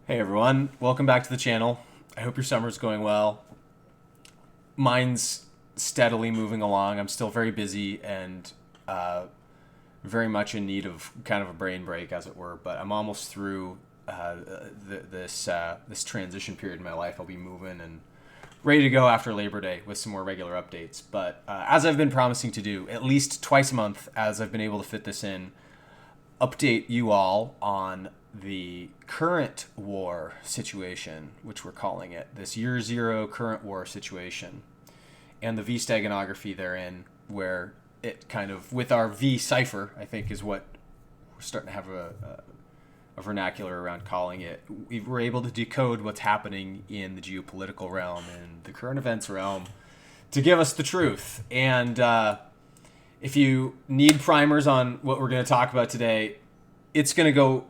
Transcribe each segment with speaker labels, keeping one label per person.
Speaker 1: Hey everyone, welcome back to the channel. I hope your summer's going well. Mine's steadily moving along. I'm still very busy and very much in need of kind of a brain break, as it were. But I'm almost through this transition period in my life. I'll be moving and ready to go after Labor Day with some more regular updates. But as I've been promising to do, at least twice a month, as I've been able to fit this in, update you all on the current war situation, which we're calling it, this year zero current war situation, and the V steganography therein, where it kind of, with our V cipher, I think is what we're starting to have a vernacular around calling it. We were able to decode what's happening in the geopolitical realm and the current events realm to give us the truth. And if you need primers on what we're going to talk about today, it's going to go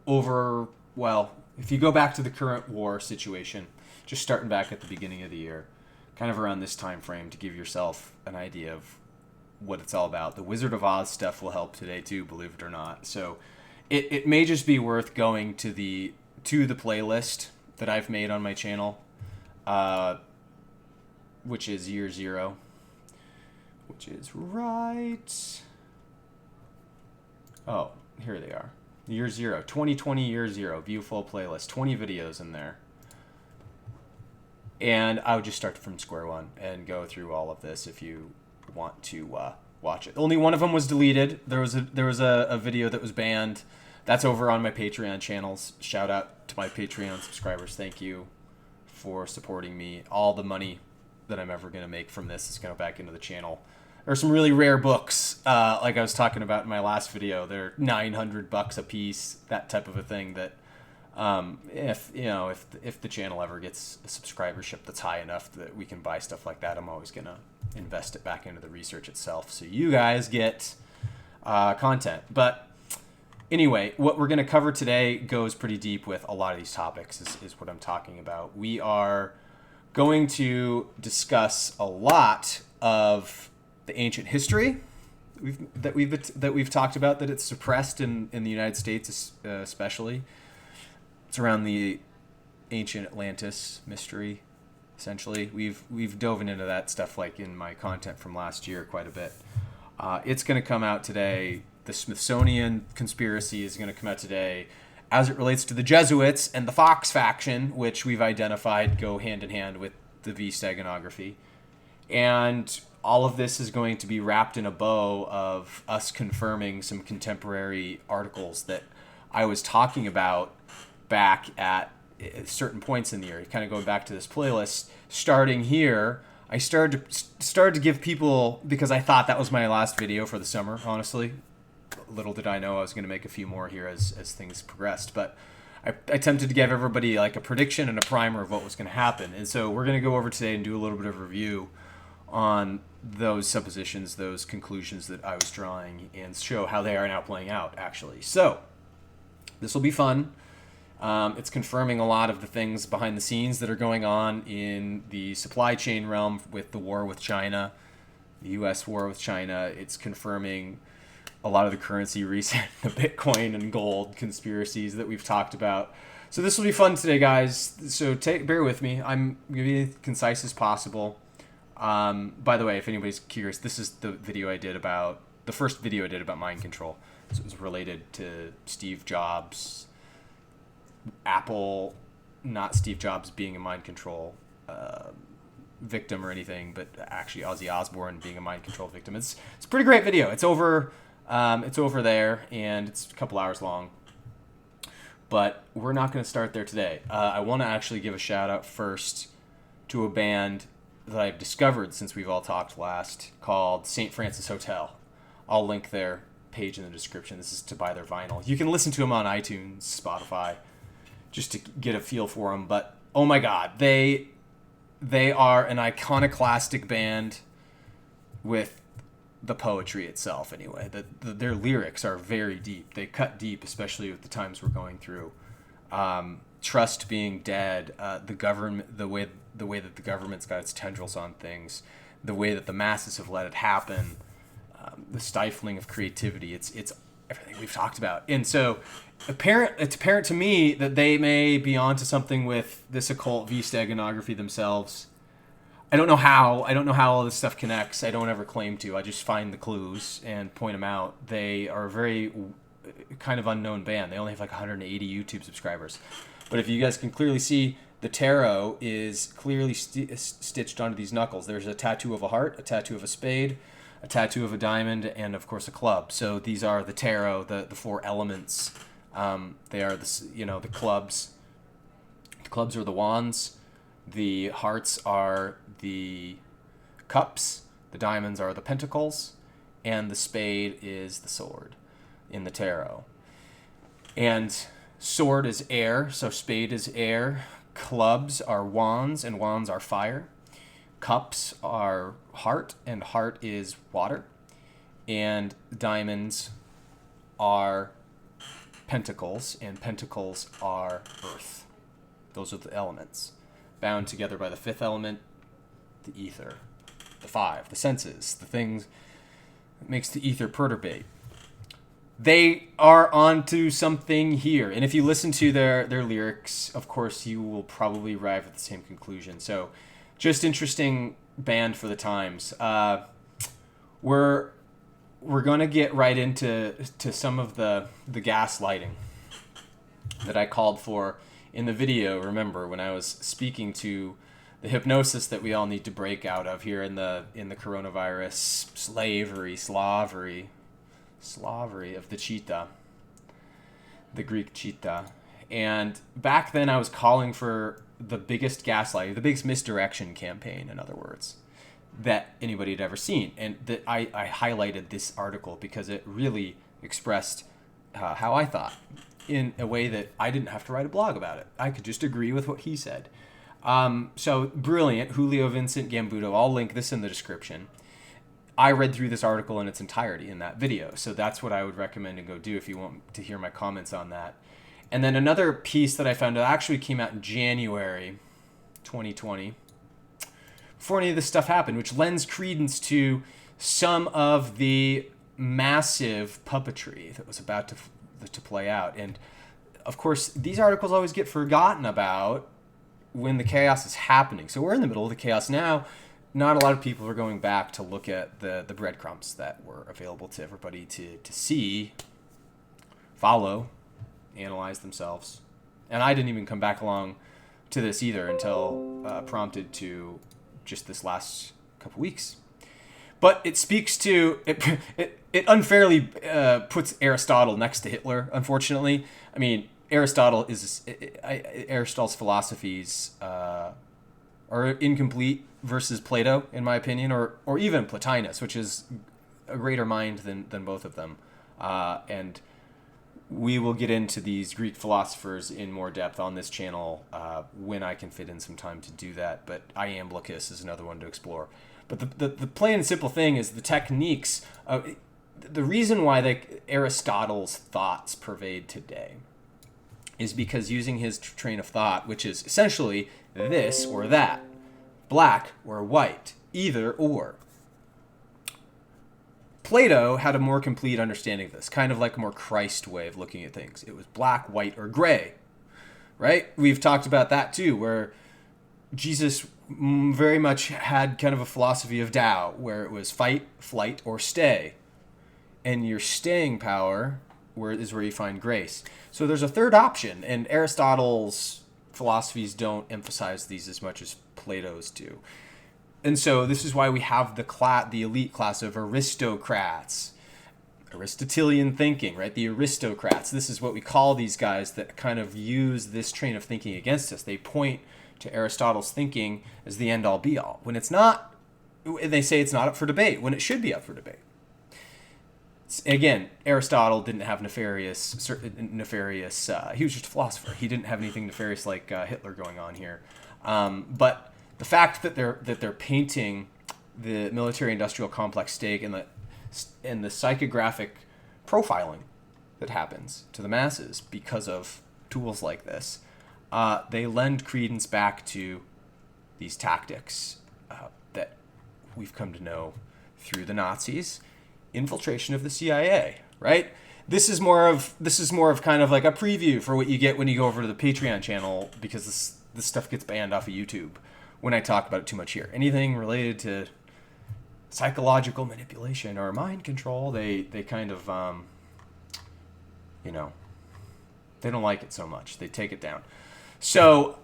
Speaker 1: over, well, if you go back to the current war situation, just starting back at the beginning of the year, kind of around this time frame, to give yourself an idea of what it's all about. The Wizard of Oz stuff will help today too, believe it or not. So it may just be worth going to the playlist that I've made on my channel, which is year zero, which is right. Oh, here they are. Year zero, 2020 year zero, view full playlist, 20 videos in there. And I would just start from square one and go through all of this if you want to watch it. Only one of them was deleted. There was a video that was banned. That's over on my Patreon channels. Shout out to my Patreon subscribers. Thank you for supporting me. All the money that I'm ever going to make from this is going to go back into the channel. There are some really rare books, like I was talking about in my last video. They're $900 a piece, that type of a thing. That if the channel ever gets a subscribership that's high enough that we can buy stuff like that, I'm always gonna invest it back into the research itself, so you guys get content. But anyway, what we're gonna cover today goes pretty deep with a lot of these topics. Is what I'm talking about. We are going to discuss a lot of the ancient history that we've talked about, that it's suppressed in the United States, especially. It's around the ancient Atlantis mystery, essentially. We've dove into that stuff, like in my content from last year, quite a bit. It's going to come out today. The Smithsonian conspiracy is going to come out today, as it relates to the Jesuits and the Fox faction, which we've identified go hand in hand with the V steganography. And all of this is going to be wrapped in a bow of us confirming some contemporary articles that I was talking about back at certain points in the year. Kind of going back to this playlist, starting here, I started to give people, because I thought that was my last video for the summer, honestly. Little did I know I was going to make a few more here as things progressed. But I attempted to give everybody like a prediction and a primer of what was going to happen. And so we're going to go over today and do a little bit of a review on those suppositions, those conclusions that I was drawing, and show how they are now playing out, actually. So this will be fun. It's confirming a lot of the things behind the scenes that are going on in the supply chain realm with the war with China, the U.S. war with China. It's confirming a lot of the currency reset, the Bitcoin and gold conspiracies that we've talked about. So this will be fun today, guys. So bear with me. I'm going to be as concise as possible. By the way, if anybody's curious, this is the first video I did about mind control. So it was related to Steve Jobs, Apple, not Steve Jobs being a mind control victim or anything, but actually Ozzy Osbourne being a mind control victim. It's a pretty great video. It's over there, and it's a couple hours long. But we're not going to start there today. I want to actually give a shout out first to a band that I've discovered since we've all talked last, called St. Francis Hotel. I'll link their page in the description. This is to buy their vinyl. You can listen to them on iTunes, Spotify, just to get a feel for them. But oh my God, they are an iconoclastic band with the poetry itself. Anyway, their lyrics are very deep. They cut deep, especially with the times we're going through. Trust being dead, the government, the way that the government's got its tendrils on things, the way that the masses have let it happen, the stifling of creativity. It's everything we've talked about. And so it's apparent to me that they may be onto something with this occult V-steganography themselves. I don't know how. I don't know how all this stuff connects. I don't ever claim to. I just find the clues and point them out. They are a very kind of unknown band. They only have like 180 YouTube subscribers. But if you guys can clearly see, the tarot is clearly stitched onto these knuckles. There's a tattoo of a heart, a tattoo of a spade, a tattoo of a diamond, and of course a club. So these are the tarot, the four elements. They are the clubs. The clubs are the wands. The hearts are the cups. The diamonds are the pentacles, and the spade is the sword in the tarot. And sword is air, so spade is air. Clubs are wands, and wands are fire. Cups are heart, and heart is water. And diamonds are pentacles, and pentacles are earth. Those are the elements, bound together by the fifth element, the ether, the five, the senses, the things that makes the ether perturbate. They are onto something here. And if you listen to their lyrics, of course, you will probably arrive at the same conclusion. So just interesting band for the times. We're going to get right into some of the gaslighting that I called for in the video. Remember, when I was speaking to the hypnosis that we all need to break out of here in the coronavirus slavery of the cheetah, the Greek cheetah. And back then I was calling for the biggest gaslighting, the biggest misdirection campaign, in other words, that anybody had ever seen. And that I highlighted this article because it really expressed how I thought in a way that I didn't have to write a blog about it. I could just agree with what he said. So brilliant, Julio Vincent Gambudo. I'll link this in the description. I read through this article in its entirety in that video. So that's what I would recommend and go do if you want to hear my comments on that. And then another piece that I found that actually came out in January 2020, before any of this stuff happened, which lends credence to some of the massive puppetry that was about to play out. And of course, these articles always get forgotten about when the chaos is happening. So we're in the middle of the chaos now. Not a lot of people are going back to look at the breadcrumbs that were available to everybody to see, follow, analyze themselves. And I didn't even come back along to this either until prompted to just this last couple weeks. But it speaks to, it unfairly puts Aristotle next to Hitler, unfortunately. I mean, Aristotle's philosophies are incomplete versus Plato, in my opinion, or even Plotinus, which is a greater mind than both of them. And we will get into these Greek philosophers in more depth on this channel when I can fit in some time to do that. But Iamblichus is another one to explore. But the plain and simple thing is the techniques. The reason why Aristotle's thoughts pervade today is because using his train of thought, which is essentially this or that, black or white, either or. Plato had a more complete understanding of this, kind of like a more Christ way of looking at things. It was black, white, or gray, right? We've talked about that too, where Jesus very much had kind of a philosophy of Tao, where it was fight, flight, or stay. And your staying power is where you find grace. So there's a third option, and Aristotle's philosophies don't emphasize these as much as Plato's do. And so this is why we have the elite class of aristocrats, Aristotelian thinking, right? The aristocrats. This is what we call these guys that kind of use this train of thinking against us. They point to Aristotle's thinking as the end-all be-all, when it's not. They say it's not up for debate, when it should be up for debate. Again, Aristotle didn't have nefarious. He was just a philosopher. He didn't have anything nefarious like Hitler going on here. But the fact that they're painting the military-industrial complex stake and the psychographic profiling that happens to the masses because of tools like this, they lend credence back to these tactics that we've come to know through the Nazis. Infiltration of the CIA, right? this is more of kind of like a preview for what you get when you go over to the Patreon channel, because this stuff gets banned off of YouTube when I talk about it too much here. Anything related to psychological manipulation or mind control, they kind of they don't like it so much. They take it down. So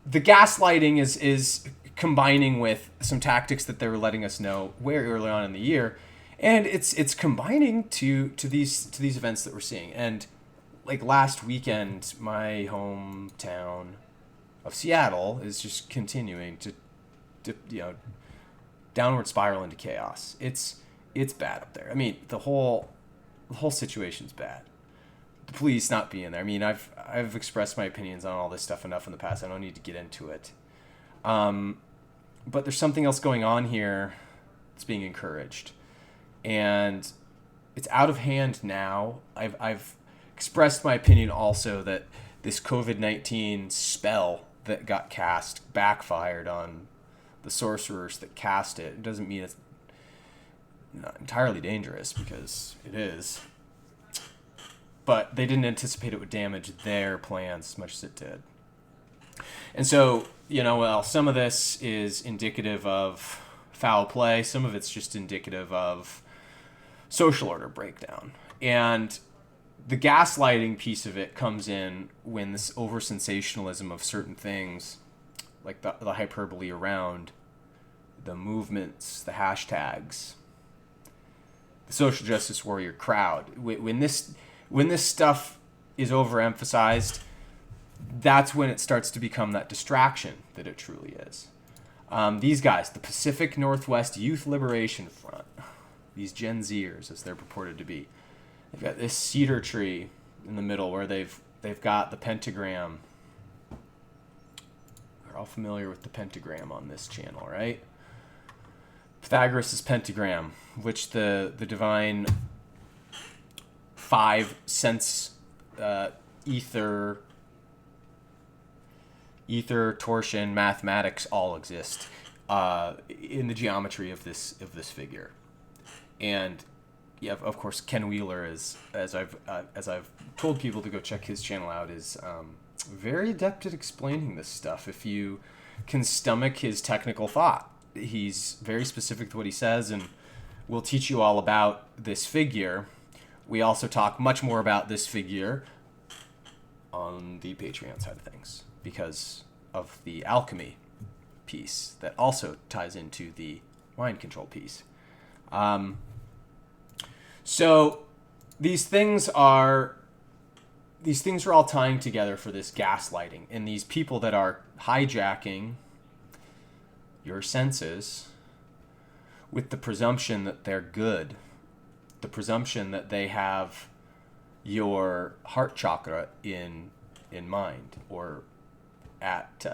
Speaker 1: the gaslighting is combining with some tactics that they were letting us know way early on in the year, and it's combining to these events that we're seeing. And like last weekend, my hometown of Seattle is just continuing to downward spiral into chaos. It's bad up there. I mean, the whole situation's bad. The police not being there. I mean, I've expressed my opinions on all this stuff enough in the past. I don't need to get into it. But there's something else going on here that's being encouraged, and it's out of hand now. I've expressed my opinion also that this COVID-19 spell that got cast backfired on the sorcerers that cast it. It doesn't mean it's not entirely dangerous, because it is. But they didn't anticipate it would damage their plans as much as it did. And so, some of this is indicative of foul play. Some of it's just indicative of social order breakdown. And the gaslighting piece of it comes in when this over-sensationalism of certain things, like the hyperbole around the movements, the hashtags, the social justice warrior crowd. When this stuff is overemphasized, that's when it starts to become that distraction that it truly is. These guys, the Pacific Northwest Youth Liberation Front, these Gen Zers, as they're purported to be, they've got this cedar tree in the middle where they've got the pentagram. We're all familiar with the pentagram on this channel, right? Pythagoras' pentagram, which the divine 5 sense ether, torsion, mathematics all exist in the geometry of this figure. And yeah, of course, Ken Wheeler is, as I've told people to go check his channel out, is very adept at explaining this stuff. If you can stomach his technical thought, he's very specific to what he says, and will teach you all about this figure. We also talk much more about this figure on the Patreon side of things, because of the alchemy piece that also ties into the mind control piece. So these things are all tying together for this gaslighting, and these people that are hijacking your senses with the presumption that they're good, the presumption that they have your heart chakra in mind, or at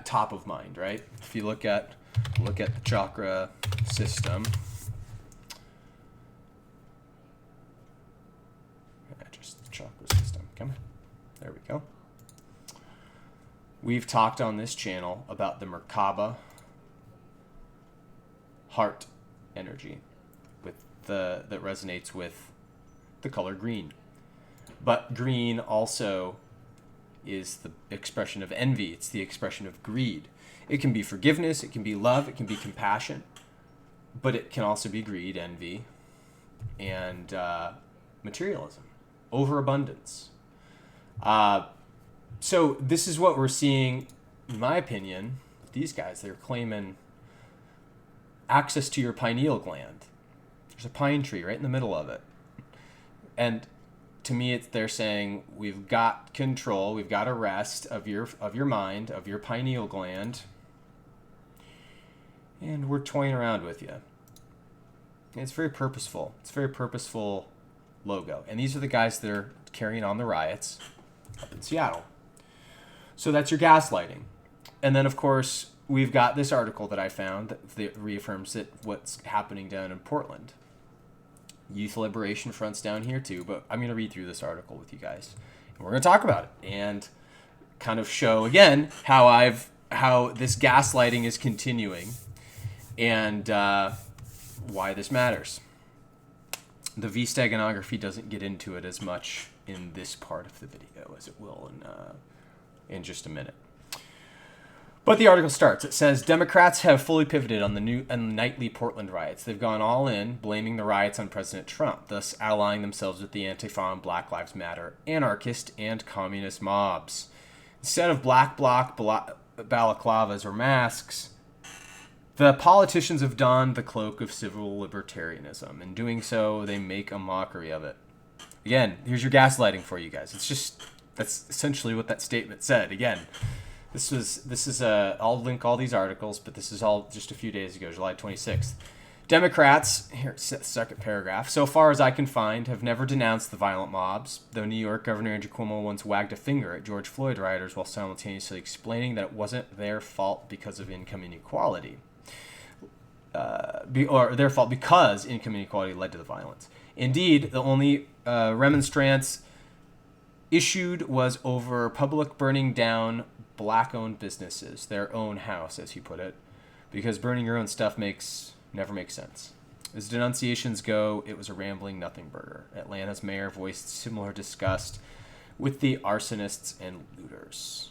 Speaker 1: top of mind, right? If you look at the chakra system, just the chakra system. Come on, there we go. We've talked on this channel about the Merkaba heart energy that resonates with the color green. But green also is the expression of envy. It's the expression of greed. It can be forgiveness, it can be love, it can be compassion, but it can also be greed, envy, and materialism, overabundance. So this is what we're seeing, in my opinion, with these guys. They're claiming access to your pineal gland. There's a pine tree right in the middle of it. And to me, they're saying we've got control, we've got arrest of your mind, of your pineal gland, and we're toying around with you. And it's very purposeful. It's a very purposeful logo. And these are the guys that are carrying on the riots up in Seattle. So that's your gaslighting. And then, of course, we've got this article that I found that reaffirms that what's happening down in Portland. Youth Liberation Front's down here too, but I'm going to read through this article with you guys. And we're going to talk about it and kind of show again how this gaslighting is continuing and why this matters. The V steganography doesn't get into it as much in this part of the video as it will in just a minute. But the article starts. It says, Democrats have fully pivoted on the nightly Portland riots. They've gone all in, blaming the riots on President Trump, thus allying themselves with the Antifa and Black Lives Matter anarchist and communist mobs. Instead of black bloc balaclavas or masks, the politicians have donned the cloak of civil libertarianism. In doing so, they make a mockery of it. Again, here's your gaslighting for you guys. That's essentially what that statement said. Again, I'll link all these articles, but this is all just a few days ago, July 26th. Democrats, here's the second paragraph, so far as I can find, have never denounced the violent mobs, though New York Governor Andrew Cuomo once wagged a finger at George Floyd rioters while simultaneously explaining that it wasn't their fault because of income inequality. Or their fault because income inequality led to the violence. Indeed, the only remonstrance issued was over public burning down black-owned businesses, their own house, as he put it, because burning your own stuff never makes sense. As denunciations go, it was a rambling nothing burger. Atlanta's mayor voiced similar disgust with the arsonists and looters.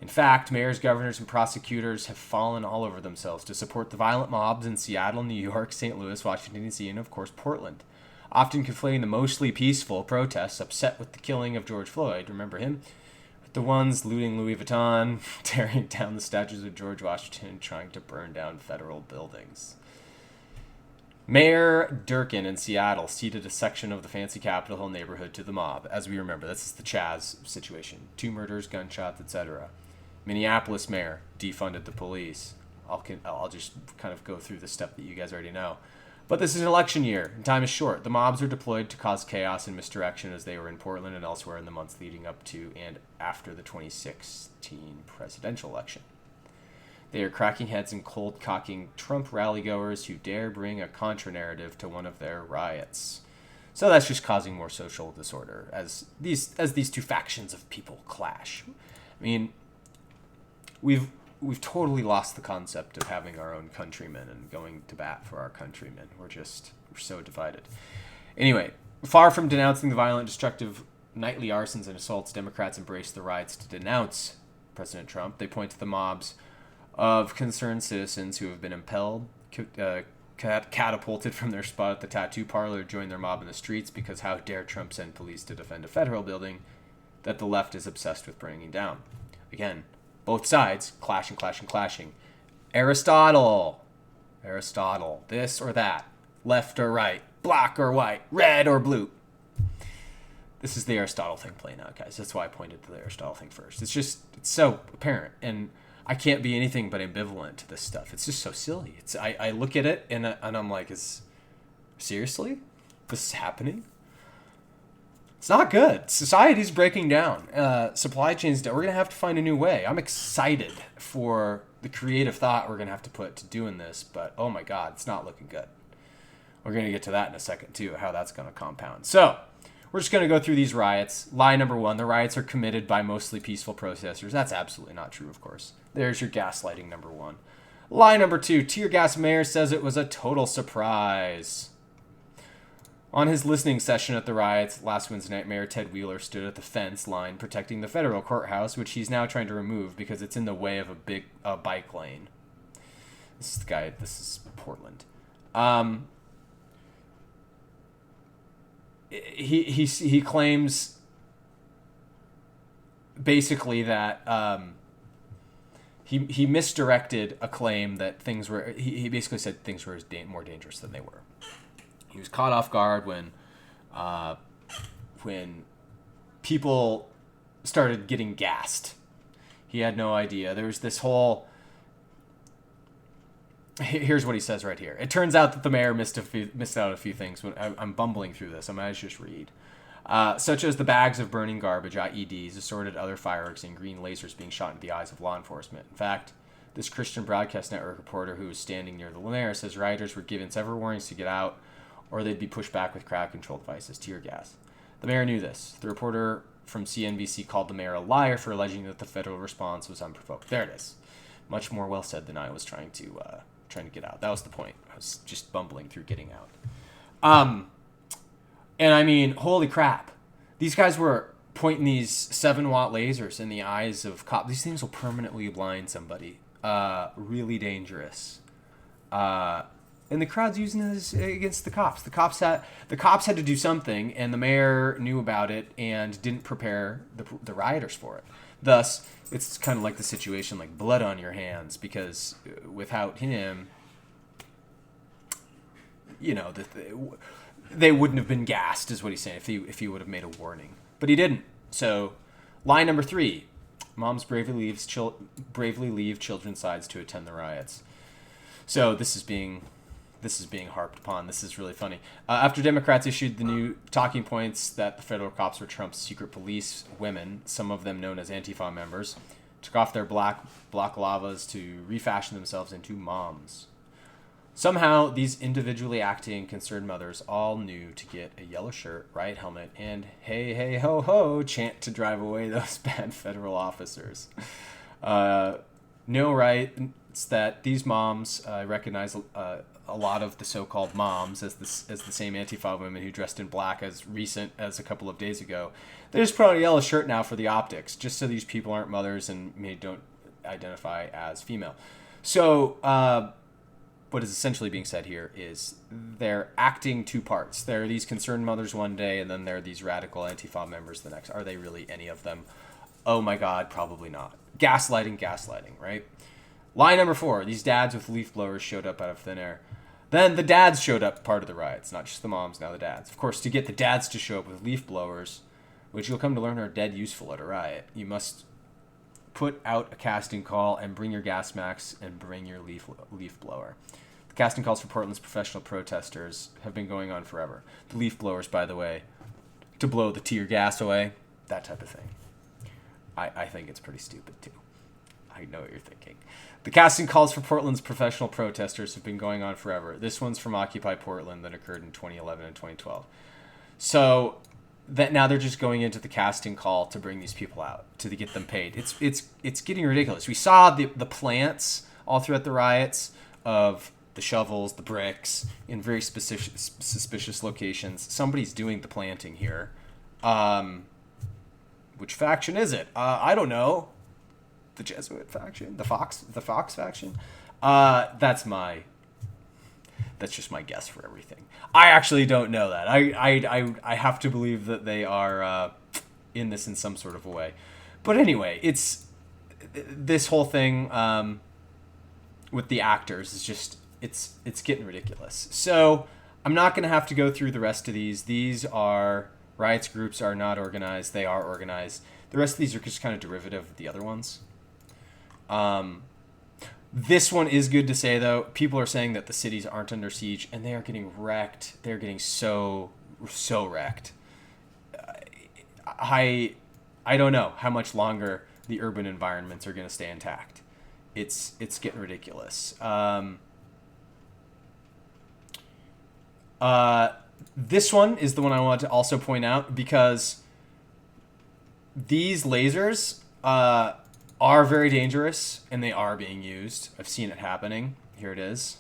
Speaker 1: In fact, mayors, governors, and prosecutors have fallen all over themselves to support the violent mobs in Seattle, New York, St. Louis, Washington, D.C., and of course Portland, often conflating the mostly peaceful protests upset with the killing of George Floyd, remember him, with the ones looting Louis Vuitton, tearing down the statues of George Washington, and trying to burn down federal buildings. Mayor Durkin in Seattle ceded a section of the fancy Capitol Hill neighborhood to the mob. As we remember, this is the Chaz situation. 2 murders, gunshots, etc. Minneapolis mayor defunded the police. I'll just kind of go through the stuff that you guys already know. But this is an election year, and time is short. The mobs are deployed to cause chaos and misdirection as they were in Portland and elsewhere in the months leading up to and after the 2016 presidential election. They are cracking heads and cold-cocking Trump rally-goers who dare bring a contra-narrative to one of their riots. So that's just causing more social disorder as these two factions of people clash. I mean, we've totally lost the concept of having our own countrymen and going to bat for our countrymen. We're so divided. Anyway, far from denouncing the violent, destructive nightly arsons and assaults, Democrats embrace the riots to denounce President Trump. They point to the mobs of concerned citizens who have been impelled, catapulted from their spot at the tattoo parlor, join their mob in the streets because how dare Trump send police to defend a federal building that the left is obsessed with bringing down. Again, both sides clashing. Aristotle, this or that, left or right, black or white, red or blue. This is the Aristotle thing playing out, guys. That's why I pointed to the Aristotle thing first. It's so apparent, and I can't be anything but ambivalent to this stuff. It's just so silly. I look at it and I'm like, seriously? This is happening? It's not good. Society's breaking down. Supply chains, we're going to have to find a new way. I'm excited for the creative thought we're going to have to put to doing this, but oh my God, it's not looking good. We're going to get to that in a second too, how that's going to compound. So, we're just going to go through these riots. Lie number 1, the riots are committed by mostly peaceful protesters. That's absolutely not true, of course. There's your gaslighting number 1. Lie number 2, tear gas mayor says it was a total surprise. On his listening session at the riots last Wednesday night, Mayor Ted Wheeler stood at the fence line protecting the federal courthouse, which he's now trying to remove because it's in the way of a big bike lane. This is Portland. He claims basically that he misdirected a claim that things were. He basically said things were more dangerous than they were. He was caught off guard when people started getting gassed. He had no idea. There was this whole. Here's what he says right here. It turns out that the mayor missed out a few things. When I'm bumbling through this, I might just read. Such as the bags of burning garbage, IEDs, assorted other fireworks, and green lasers being shot into the eyes of law enforcement. In fact, this Christian Broadcast Network reporter who was standing near the mayor says rioters were given several warnings to get out, or they'd be pushed back with crowd-control devices, tear gas. The mayor knew this. The reporter from CNBC called the mayor a liar for alleging that the federal response was unprovoked. There it is. Much more well said than I was trying to get out. That was the point. I was just bumbling through getting out. And I mean, holy crap. These guys were pointing these 7-watt lasers in the eyes of cops. These things will permanently blind somebody. Really dangerous. And the crowd's using this against the cops. The cops had to do something, and the mayor knew about it and didn't prepare the rioters for it. Thus, it's kind of like the situation, like blood on your hands, because without him, you know, they wouldn't have been gassed, is what he's saying, if he would have made a warning. But he didn't. So, line number 3, moms bravely leave children's sides to attend the riots. So this is being harped upon. This is really funny. After Democrats issued the new talking points that the federal cops were Trump's secret police, women, some of them known as Antifa members, took off their black lavas to refashion themselves into moms. Somehow, these individually acting concerned mothers all knew to get a yellow shirt, riot helmet, and hey, hey, ho, ho, chant to drive away those bad federal officers. No, right? It's that these moms recognize a lot of the so-called moms as the same Antifa women who dressed in black as recent as a couple of days ago. They just put on a yellow shirt now for the optics, just so these people aren't mothers and maybe don't identify as female. So what is essentially being said here is they're acting two parts. There are these concerned mothers one day, and then there are these radical Antifa members the next. Are they really any of them? Oh my God, probably not. Gaslighting, right? Line number 4, these dads with leaf blowers showed up out of thin air. Then the dads showed up part of the riots, not just the moms, now the dads. Of course, to get the dads to show up with leaf blowers, which you'll come to learn are dead useful at a riot, you must put out a casting call and bring your gas masks and bring your leaf blower. The casting calls for Portland's professional protesters have been going on forever. The leaf blowers, by the way, to blow the tear gas away, that type of thing. I think it's pretty stupid, too. I know what you're thinking. The casting calls for Portland's professional protesters have been going on forever. This one's from Occupy Portland that occurred in 2011 and 2012. So that now they're just going into the casting call to bring these people out, to get them paid. It's getting ridiculous. We saw the plants all throughout the riots of the shovels, the bricks, in very suspicious locations. Somebody's doing the planting here. Which faction is it? I don't know. The Jesuit faction? The Fox faction? That's just my guess for everything. I actually don't know that. I have to believe that they are in this in some sort of a way. But anyway, it's this whole thing with the actors is just it's getting ridiculous. So I'm not going to have to go through the rest of these. These are riots groups are not organized. They are organized. The rest of these are just kind of derivative of the other ones. This one is good to say, though. People are saying that the cities aren't under siege, and they are getting wrecked. They're getting so wrecked. I don't know how much longer the urban environments are going to stay intact. It's getting ridiculous. This one is the one I want to also point out because these lasers are very dangerous, and they are being used. I've seen it happening. Here it is.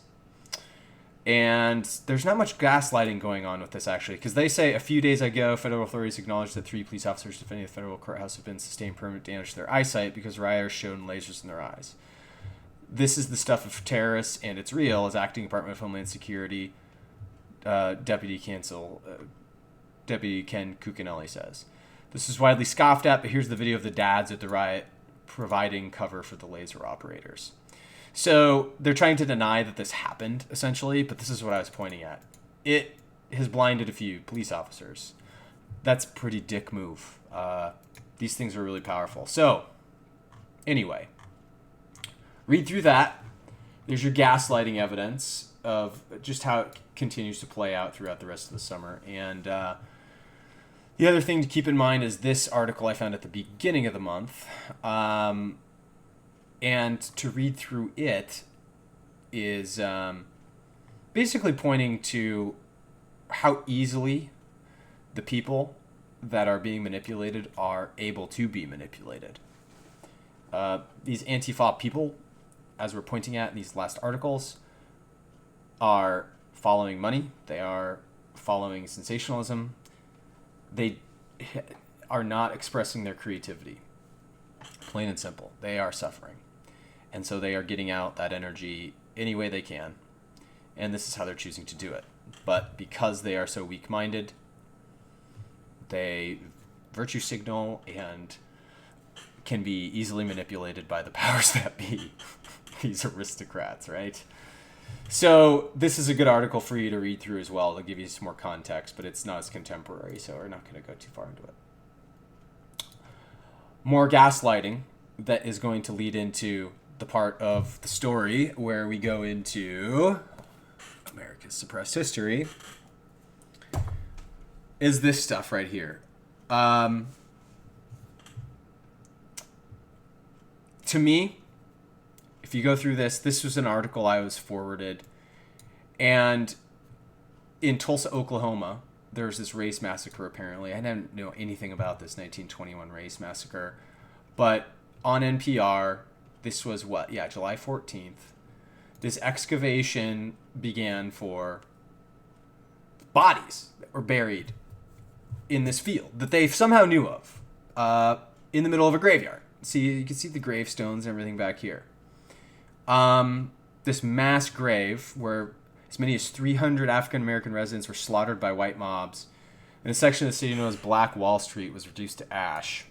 Speaker 1: And there's not much gaslighting going on with this, actually, because they say a few days ago, federal authorities acknowledged that 3 police officers defending the federal courthouse have been sustained permanent damage to their eyesight because rioters shone lasers in their eyes. This is the stuff of terrorists, and it's real, as Acting Department of Homeland Security Deputy Ken Cuccinelli says. This is widely scoffed at, but here's the video of the dads at the riot providing cover for the laser operators. So they're trying to deny that this happened, essentially, but this is what I was pointing at. It has blinded a few police officers. That's a pretty dick move. These things are really powerful. So, anyway, read through that. There's your gaslighting evidence of just how it continues to play out throughout the rest of the summer. And the other thing to keep in mind is this article I found at the beginning of the month. And to read through it is basically pointing to how easily the people that are being manipulated are able to be manipulated. These Antifa people, as we're pointing at in these last articles, are following money. They are following sensationalism. they are not expressing their creativity. Plain and simple. They are suffering. And so they are getting out that energy any way they can. And this is how they're choosing to do it. But because they are so weak-minded, they virtue signal and can be easily manipulated by the powers that be. These aristocrats, right? So this is a good article for you to read through as well to give you some more context, but it's not as contemporary, so we're not going to go too far into it. More gaslighting that is going to lead into the part of the story where we go into America's suppressed history is this stuff right here. To me, if you go through this was an article I was forwarded, and in Tulsa, Oklahoma, there's this race massacre apparently. I didn't know anything about this 1921 race massacre, but on NPR, this was July 14th. This excavation began for bodies that were buried in this field that they somehow knew of, in the middle of a graveyard. See, you can see the gravestones and everything back here. This mass grave where as many as 300 African-American residents were slaughtered by white mobs, and a section of the city known as Black Wall Street was reduced to ash.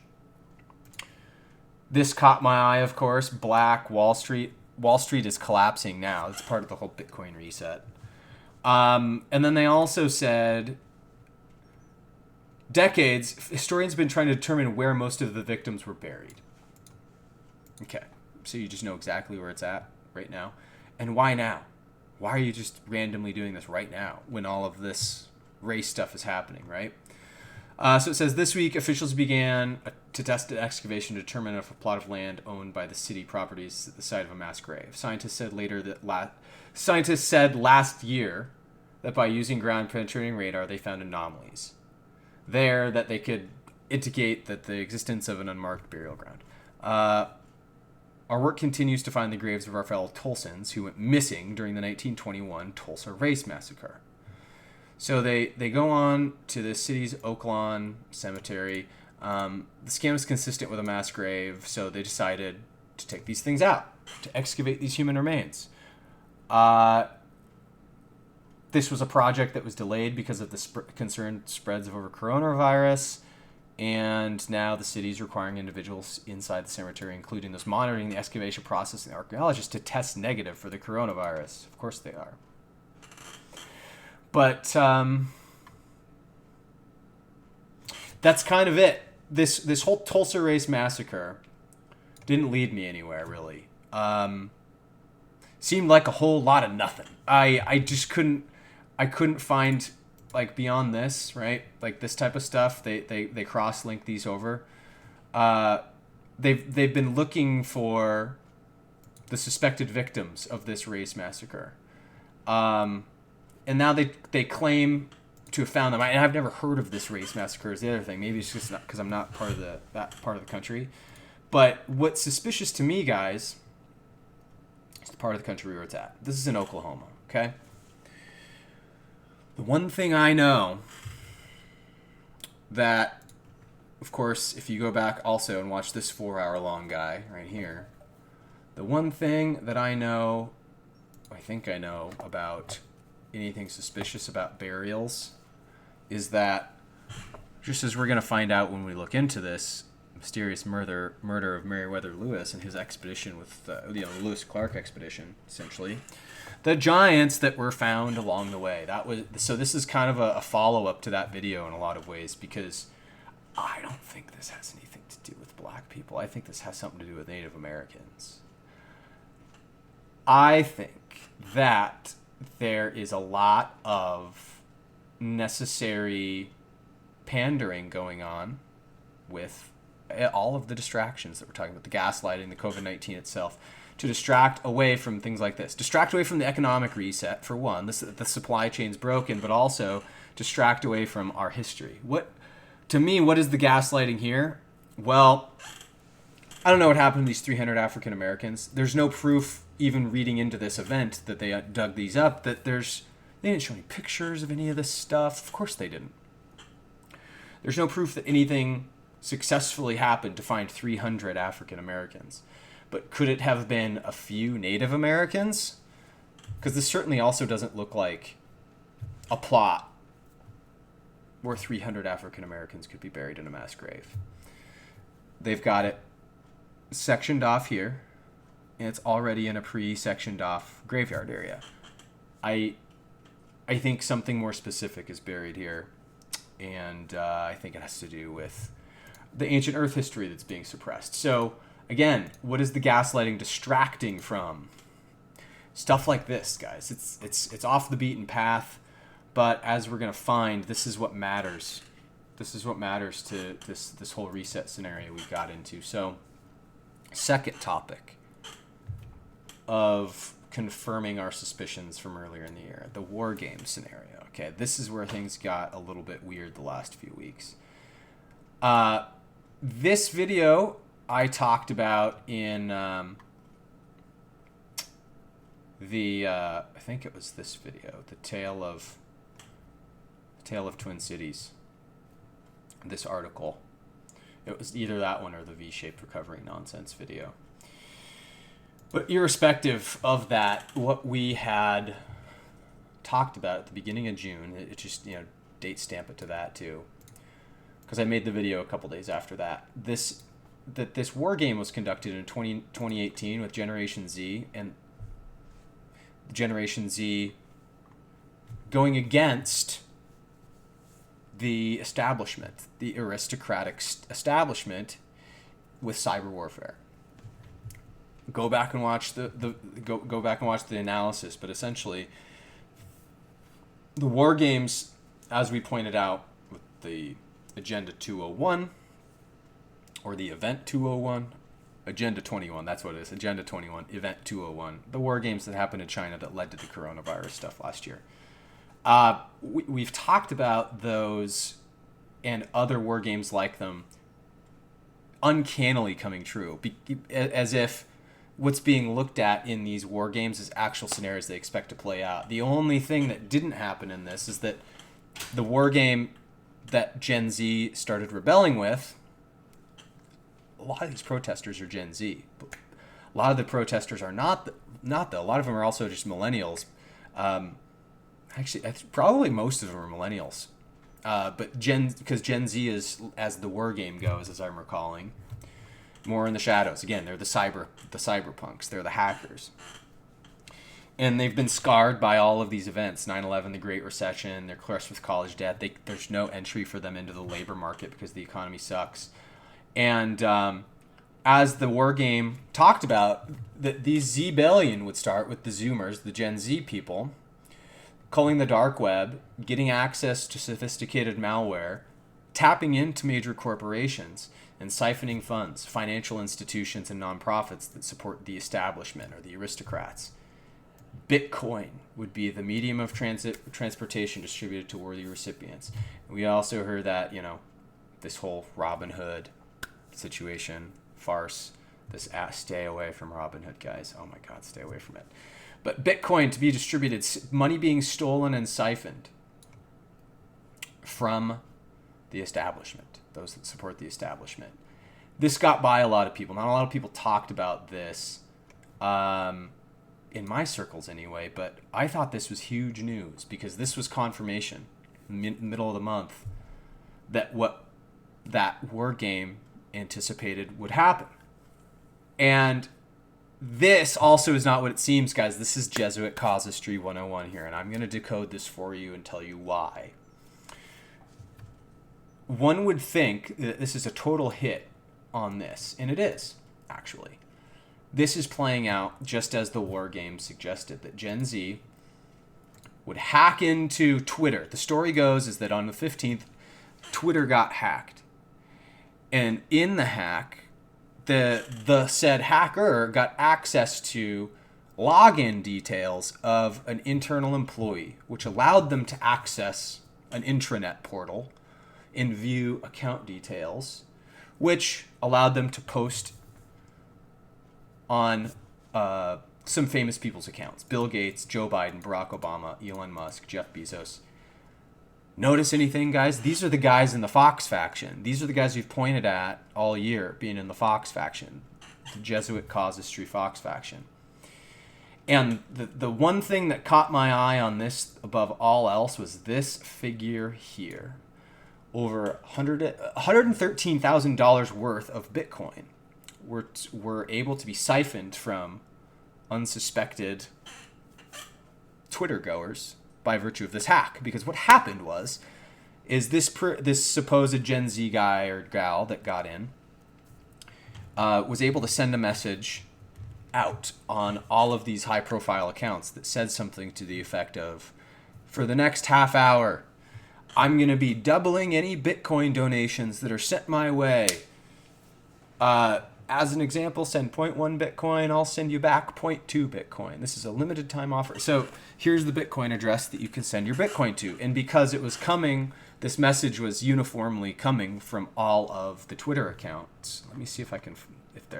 Speaker 1: This caught my eye, of course. Black Wall Street. Wall Street is collapsing now. It's part of the whole Bitcoin reset. And then they also said, decades, historians have been trying to determine where most of the victims were buried. Okay, so you just know exactly where it's at right now. And why now? Why are you just randomly doing this right now when all of this race stuff is happening, right? So it says, this week, officials began to test an excavation to determine if a plot of land owned by the city properties at the site of a mass grave. Scientists said last year that by using ground-penetrating radar, they found anomalies there that they could indicate that the existence of an unmarked burial ground. Our work continues to find the graves of our fellow Tulsans who went missing during the 1921 Tulsa Race Massacre. So they go on to the city's Oaklawn Cemetery. The scam is consistent with a mass grave, so they decided to take these things out, to excavate these human remains. This was a project that was delayed because of the concerned spreads of over coronavirus. And now the city is requiring individuals inside the cemetery, including those monitoring the excavation process and the archaeologists, to test negative for the coronavirus. Of course they are. But that's kind of it. This whole Tulsa Race Massacre didn't lead me anywhere, really. Seemed like a whole lot of nothing. I just couldn't find, like, beyond this, right? Like this type of stuff, they cross-link these over. They've been looking for the suspected victims of this race massacre. And now they claim to have found them. I've never heard of this race massacre is the other thing. Maybe it's just not because I'm not part of that part of the country. But what's suspicious to me, guys, is the part of the country where it's at. This is in Oklahoma, okay? The one thing I know that, of course, if you go back also and watch this 4-hour-long guy right here, the one thing that I think I know about anything suspicious about burials is that, just as we're going to find out when we look into this mysterious murder of Meriwether Lewis and his expedition with the Lewis Clark expedition, essentially, the giants that were found along the way. So this is kind of a follow-up to that video in a lot of ways, because I don't think this has anything to do with black people. I think this has something to do with Native Americans. I think that there is a lot of necessary pandering going on with all of the distractions that we're talking about, the gaslighting, the COVID-19 itself, to distract away from things like this. Distract away from the economic reset, for one. The supply chain's broken, but also distract away from our history. To me, what is the gaslighting here? Well, I don't know what happened to these 300 African Americans. There's no proof, even reading into this event, that they dug these up, that they didn't show any pictures of any of this stuff. Of course they didn't. There's no proof that anything successfully happened to find 300 African Americans. But could it have been a few Native Americans? Because this certainly also doesn't look like a plot where 300 African Americans could be buried in a mass grave. They've got it sectioned off here, and it's already in a pre-sectioned off graveyard area. I think something more specific is buried here, and I think it has to do with the ancient Earth history that's being suppressed. So, again, what is the gaslighting distracting from? Stuff like this, guys. It's off the beaten path, but as we're going to find, this is what matters. This is what matters to this whole reset scenario we got into. So, second topic of confirming our suspicions from earlier in the year, the war game scenario. Okay, this is where things got a little bit weird the last few weeks. This video I talked about in I think it was this video, the tale of Twin Cities. This article. It was either that one or the V-shaped recovery nonsense video. But irrespective of that, what we had talked about at the beginning of June, it just, date stamp it to that too, because I made the video a couple days after that. This war game was conducted in 2018 with Generation Z, and Generation Z going against the establishment, the aristocratic establishment, with cyber warfare. Go back and watch the analysis, but essentially the war games, as we pointed out with the Agenda 201 or the Event 201, Agenda 21, that's what it is, Agenda 21, Event 201, the war games that happened in China that led to the coronavirus stuff last year. We've talked about those and other war games like them uncannily coming true, as if what's being looked at in these war games is actual scenarios they expect to play out. The only thing that didn't happen in this is that the war game that Gen Z started rebelling with, a lot of these protesters are Gen Z. A lot of the protesters are not though. A lot of them are also just millennials. Actually, probably most of them are millennials. But because Gen Z is, as the war game goes, as I'm recalling, more in the shadows. Again, they're the cyberpunks. They're the hackers. And they've been scarred by all of these events, 9/11, the Great Recession. They're cursed with college debt. There's no entry for them into the labor market because the economy sucks. And as the war game talked about, these Z-billion would start with the Zoomers, the Gen Z people, culling the dark web, getting access to sophisticated malware, tapping into major corporations, and siphoning funds, financial institutions, and nonprofits that support the establishment or the aristocrats. Bitcoin would be the medium of transportation distributed to worthy recipients. We also heard that, this whole Robin Hood situation, farce, stay away from Robin Hood, guys. Oh my God, stay away from it. But Bitcoin to be distributed, money being stolen and siphoned from the establishment, those that support the establishment. This got by a lot of people. Not a lot of people talked about this, in my circles anyway, but I thought this was huge news because this was confirmation, middle of the month, that what that war game anticipated would happen. And this also is not what it seems, guys. This is Jesuit Casuistry 101 here, and I'm going to decode this for you and tell you why. One would think that this is a total hit on this, and it is, actually. This is playing out just as the war game suggested, that Gen Z would hack into Twitter. The story goes is that on the 15th, Twitter got hacked. And in the hack, the said hacker got access to login details of an internal employee, which allowed them to access an intranet portal and view account details, which allowed them to post on some famous people's accounts. Bill Gates, Joe Biden, Barack Obama, Elon Musk, Jeff Bezos. Notice anything, guys? These are the guys in the Fox faction. These are the guys we've pointed at all year being in the Fox faction, the Jesuit Casuistry Fox faction. And the one thing that caught my eye on this above all else was this figure here. Over $113,000 worth of Bitcoin were able to be siphoned from unsuspected Twitter goers by virtue of this hack. Because what happened is this supposed Gen Z guy or gal that got in was able to send a message out on all of these high-profile accounts that said something to the effect of, for the next half hour, I'm going to be doubling any Bitcoin donations that are sent my way. As an example, send 0.1 Bitcoin. I'll send you back 0.2 Bitcoin. This is a limited time offer. So here's the Bitcoin address that you can send your Bitcoin to. And because it was coming, this message was uniformly coming from all of the Twitter accounts. Let me see if I can,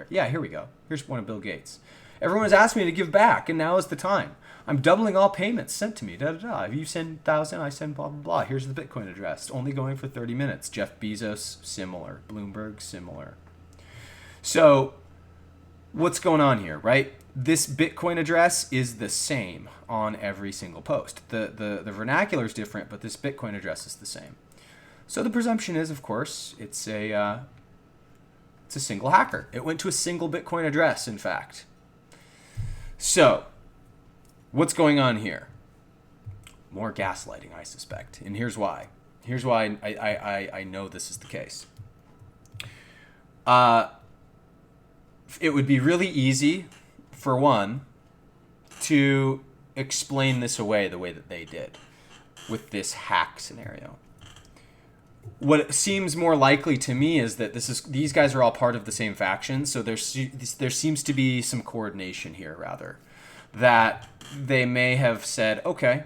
Speaker 1: yeah, here we go. Here's one of Bill Gates. Everyone has asked me to give back, and now is the time. I'm doubling all payments sent to me. Da da da. If you send 1,000, I send blah blah blah. Here's the Bitcoin address. Only going for 30 minutes. Jeff Bezos, similar. Bloomberg, similar. So, what's going on here, right? This Bitcoin address is the same on every single post. The vernacular is different, but this Bitcoin address is the same. So the presumption is, of course, it's a single hacker. It went to a single Bitcoin address, in fact. So, what's going on here? More gaslighting, I suspect. And here's why. Here's why I know this is the case. It would be really easy, for one, to explain this away the way that they did with this hack scenario. What seems more likely to me is that these guys are all part of the same faction, so there seems to be some coordination here, rather, that they may have said, okay,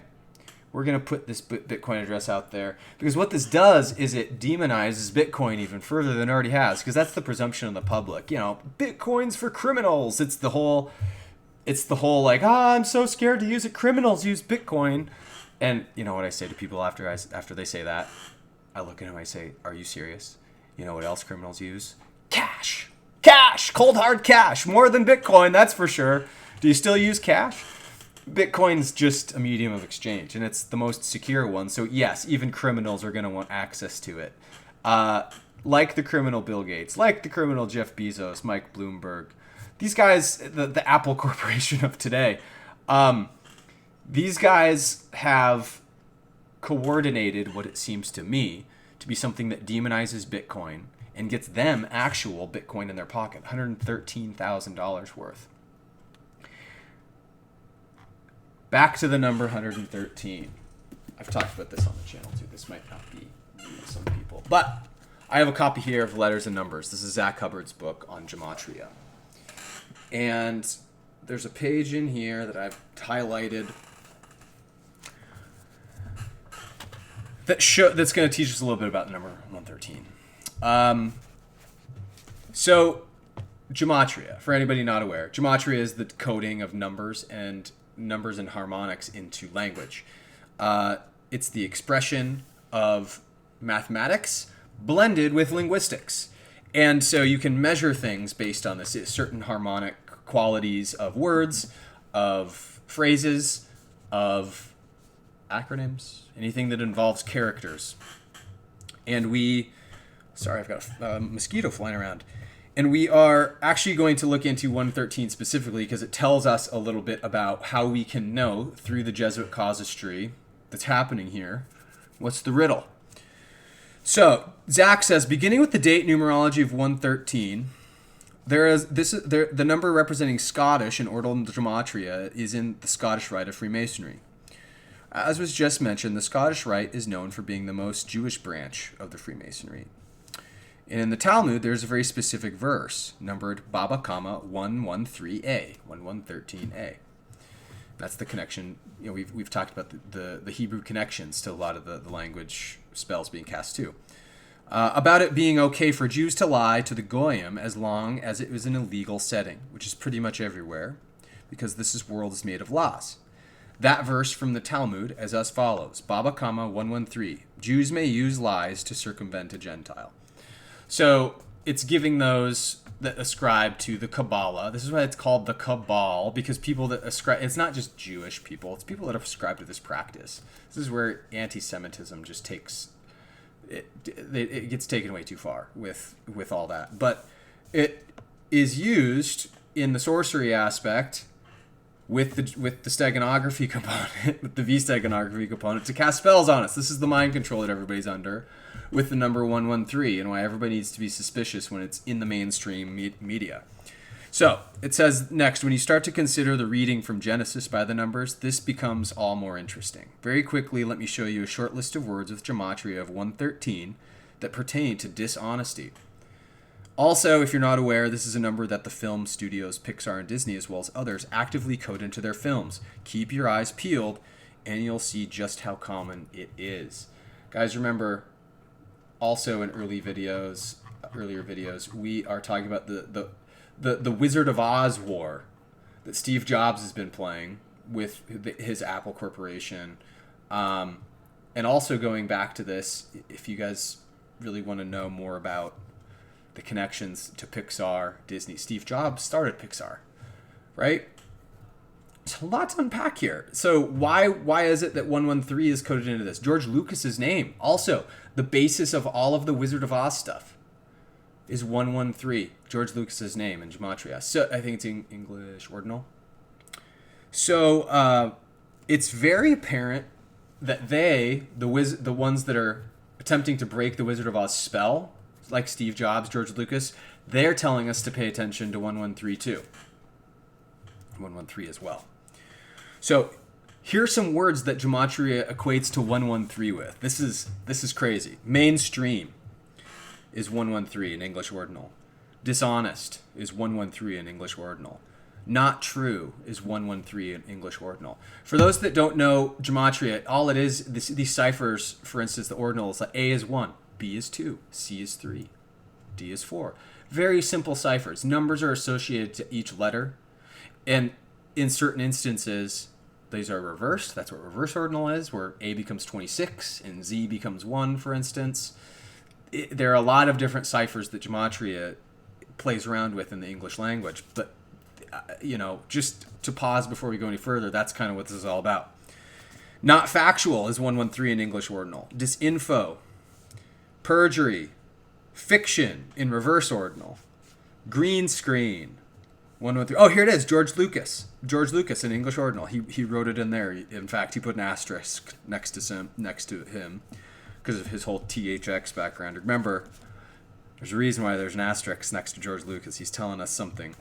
Speaker 1: we're going to put this Bitcoin address out there. Because what this does is it demonizes Bitcoin even further than it already has. Because that's the presumption of the public. You know, Bitcoin's for criminals. It's the whole like, I'm so scared to use it. Criminals use Bitcoin. And you know what I say to people after they say that? I look at them, I say, are you serious? You know what else criminals use? Cash. Cash. Cold hard cash. More than Bitcoin, that's for sure. Do you still use cash? Bitcoin's just a medium of exchange, and it's the most secure one. So yes, even criminals are going to want access to it. Like the criminal Bill Gates, like the criminal Jeff Bezos, Mike Bloomberg. These guys, the Apple Corporation of today, these guys have coordinated what it seems to me to be something that demonizes Bitcoin and gets them actual Bitcoin in their pocket, $113,000 worth. Back to the number 113. I've talked about this on the channel too. This might not be new to some people. But I have a copy here of Letters and Numbers. This is Zach Hubbard's book on gematria. And there's a page in here that I've highlighted that's going to teach us a little bit about the number 113. So, gematria, for anybody not aware, gematria is the coding of numbers and harmonics into language. It's the expression of mathematics blended with linguistics. And so you can measure things based on this, certain harmonic qualities of words, of phrases, of acronyms, anything that involves characters. And I've got a mosquito flying around. And we are actually going to look into 113 specifically because it tells us a little bit about how we can know through the Jesuit casuistry that's happening here. What's the riddle? So, Zach says, beginning with the date numerology of 113, the number representing Scottish in ordinal gematria is in the Scottish Rite of Freemasonry. As was just mentioned, the Scottish Rite is known for being the most Jewish branch of the Freemasonry. And in the Talmud, there's a very specific verse, numbered Baba Kama 113a, 1113a. That's the connection. You know, we've talked about the Hebrew connections to a lot of the language spells being cast too. About it being okay for Jews to lie to the Goyim as long as it was an illegal setting, which is pretty much everywhere, because this world is made of laws. That verse from the Talmud as as follows. Baba Kama 113. Jews may use lies to circumvent a Gentile. So it's giving those that ascribe to the Kabbalah. This is why it's called the Cabal, because people that ascribe, it's not just Jewish people, it's people that ascribe to this practice. This is where anti-Semitism just takes, it gets taken way too far with all that. But it is used in the sorcery aspect with the steganography component, with the V-steganography component, to cast spells on us. This is the mind control that everybody's under with the number 113, and why everybody needs to be suspicious when it's in the mainstream media. So it says next, when you start to consider the reading from Genesis by the numbers, this becomes all more interesting. Very quickly, let me show you a short list of words with gematria of 113 that pertain to dishonesty. Also, if you're not aware, this is a number that the film studios Pixar and Disney, as well as others, actively code into their films. Keep your eyes peeled, and you'll see just how common it is. Guys, remember, also in earlier videos, we are talking about the Wizard of Oz war that Steve Jobs has been playing with his Apple Corporation. And also going back to this, if you guys really want to know more about the connections to Pixar, Disney. Steve Jobs started Pixar, right? There's a lot to unpack here. So why is it that 113 is coded into this? George Lucas's name. Also, the basis of all of the Wizard of Oz stuff is 113. George Lucas's name in gematria. So I think it's in English ordinal. So it's very apparent that the ones that are attempting to break the Wizard of Oz spell, like Steve Jobs, George Lucas, they're telling us to pay attention to 113 too. 113 as well. So here's some words that gematria equates to 113 with. This is crazy. Mainstream is 113 in English ordinal. Dishonest is 113 in English ordinal. Not true is 113 in English ordinal. For those that don't know gematria, all it is, these ciphers, for instance, the ordinals, like A is 1. B is 2, C is 3, D is 4. Very simple ciphers. Numbers are associated to each letter. And in certain instances, these are reversed. That's what reverse ordinal is, where A becomes 26 and Z becomes 1, for instance. There are a lot of different ciphers that gematria plays around with in the English language. But, just to pause before we go any further, that's kind of what this is all about. Not factual is 113 in English ordinal. Disinfo. Perjury, fiction in reverse ordinal, green screen, 113. Oh, here it is, George Lucas. George Lucas in English ordinal. He wrote it in there. In fact, he put an asterisk next to him because of his whole THX background. Remember, there's a reason why there's an asterisk next to George Lucas. He's telling us something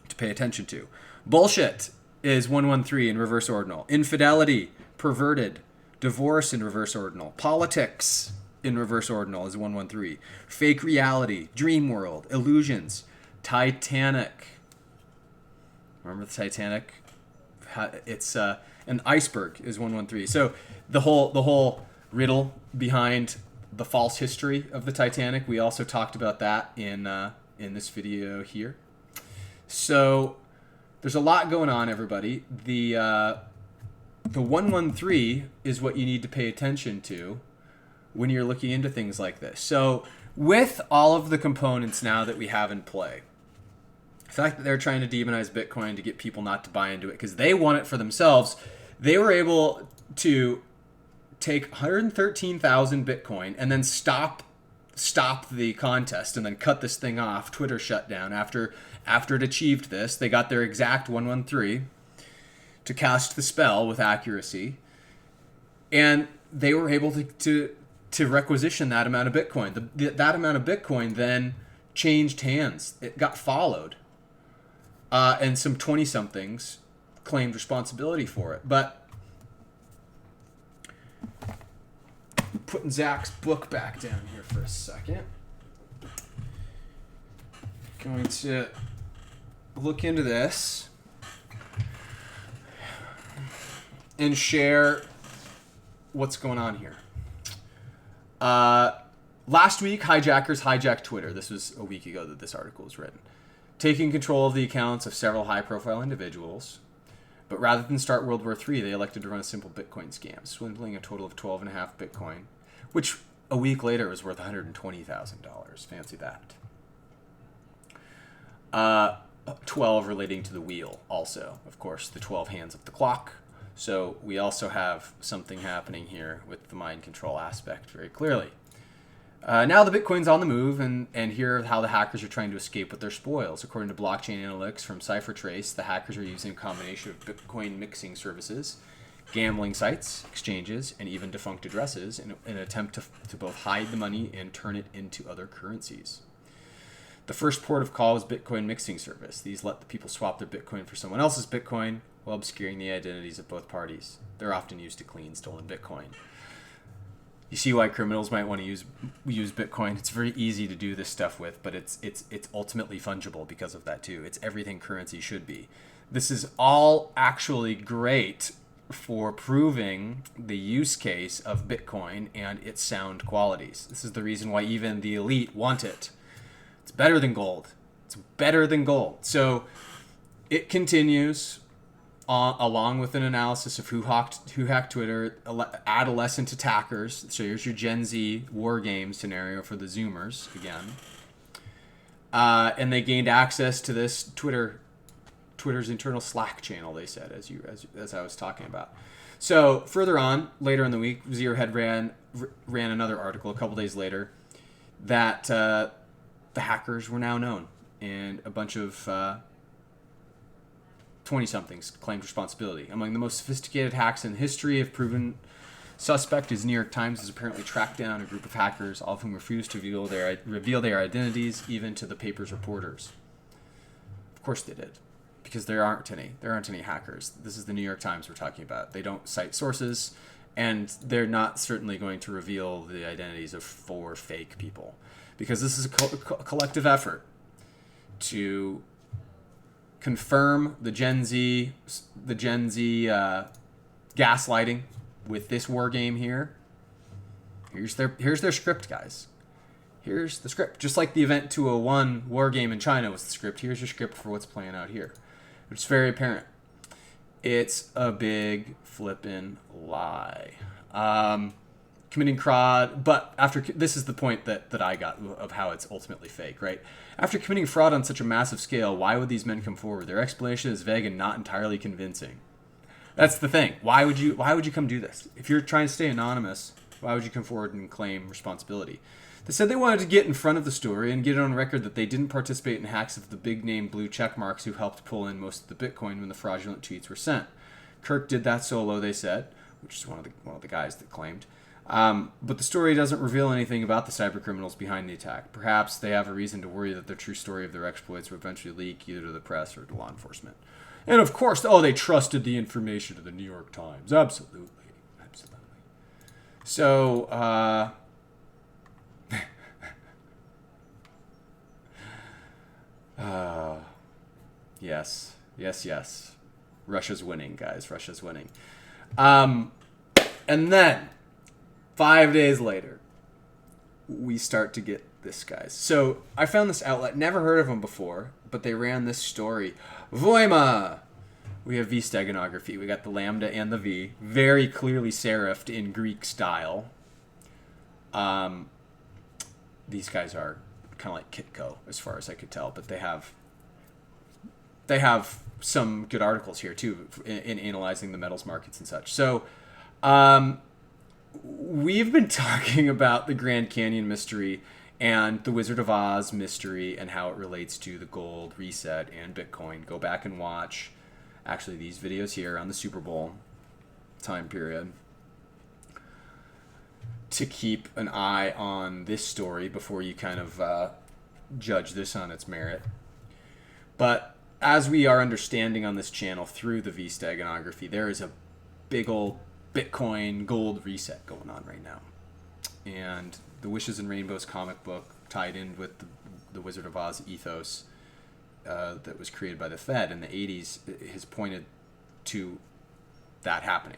Speaker 1: to pay attention to. Bullshit is 113 in reverse ordinal. Infidelity, perverted, divorce in reverse ordinal. Politics in reverse ordinal is 113. Fake reality, dream world, illusions, Titanic. Remember the Titanic? It's an iceberg is 113. So the whole riddle behind the false history of the Titanic, we also talked about that in this video here. So there's a lot going on, everybody. The 113 is what you need to pay attention to when you're looking into things like this. So with all of the components now that we have in play, the fact that they're trying to demonize Bitcoin to get people not to buy into it because they want it for themselves, they were able to take 113,000 Bitcoin and then stop the contest and then cut this thing off. Twitter shut down after it achieved this. They got their exact 113 to cast the spell with accuracy, and they were able to requisition that amount of Bitcoin. That amount of Bitcoin then changed hands. It got followed. And some 20-somethings claimed responsibility for it. But putting Zach's book back down here for a second. Going to look into this and share what's going on here. Last week, hijackers hijacked Twitter. This was a week ago that this article was written. Taking control of the accounts of several high-profile individuals. But rather than start World War III, they elected to run a simple Bitcoin scam, swindling a total of 12.5 Bitcoin, which a week later was worth $120,000. Fancy that. 12 relating to the wheel also, of course, the 12 hands of the clock. So we also have something happening here with the mind control aspect very clearly. Now the Bitcoin's on the move, and here are how the hackers are trying to escape with their spoils. According to blockchain analytics from CipherTrace, the hackers are using a combination of Bitcoin mixing services, gambling sites, exchanges, and even defunct addresses in an attempt to both hide the money and turn it into other currencies. The first port of call was Bitcoin mixing service. These let the people swap their Bitcoin for someone else's Bitcoin while obscuring the identities of both parties. They're often used to clean stolen Bitcoin. You see why criminals might want to use Bitcoin. It's very easy to do this stuff with, but it's ultimately fungible because of that too. It's everything currency should be. This is all actually great for proving the use case of Bitcoin and its sound qualities. This is the reason why even the elite want it. It's better than gold. It's better than gold. So it continues along with an analysis of who hacked Twitter, adolescent attackers. So here's your Gen Z war game scenario for the Zoomers again. And they gained access to this Twitter's internal Slack channel, they said, as I was talking about. So further on, later in the week, Zerohead ran another article a couple days later that the hackers were now known, and a bunch of 20-somethings claimed responsibility. Among the most sophisticated hacks in history of proven suspect is New York Times has apparently tracked down a group of hackers, all of whom refused to reveal their identities, even to the paper's reporters. Of course they did, because there aren't any hackers. This is the New York Times we're talking about. They don't cite sources, and they're not certainly going to reveal the identities of 4 fake people, because this is a collective effort to confirm the Gen Z gaslighting with this war game here. Here's their script, guys. Here's the script. Just like the Event 201 war game in China was the script, here's your script for what's playing out here. It's very apparent. It's a big flippin' lie. Committing fraud, but this is the point that I got of how it's ultimately fake, right? After committing fraud on such a massive scale, why would these men come forward? Their explanation is vague and not entirely convincing. That's the thing. Why would you come do this? If you're trying to stay anonymous, why would you come forward and claim responsibility? They said they wanted to get in front of the story and get it on record that they didn't participate in hacks of the big-name blue check marks who helped pull in most of the Bitcoin when the fraudulent tweets were sent. Kirk did that solo, they said, which is one of the guys that claimed. But the story doesn't reveal anything about the cybercriminals behind the attack. Perhaps they have a reason to worry that the true story of their exploits will eventually leak either to the press or to law enforcement. And of course, they trusted the information to the New York Times. Absolutely. So, yes. Russia's winning, guys. Russia's winning. And then 5 days later, we start to get this, guys. So I found this outlet, never heard of them before, but they ran this story. Voima! We have V steganography. We got the lambda and the V, very clearly serifed in Greek style. These guys are kind of like Kitco, as far as I could tell, but they have some good articles here too in analyzing the metals markets and such. So, we've been talking about the Grand Canyon mystery and the Wizard of Oz mystery and how it relates to the gold reset and Bitcoin. Go back and watch actually these videos here on the Super Bowl time period to keep an eye on this story before you kind of judge this on its merit. But as we are understanding on this channel through the V steganography, there is a big old Bitcoin gold reset going on right now. And the Wishes and Rainbows comic book tied in with the Wizard of Oz ethos that was created by the Fed in the 80s has pointed to that happening.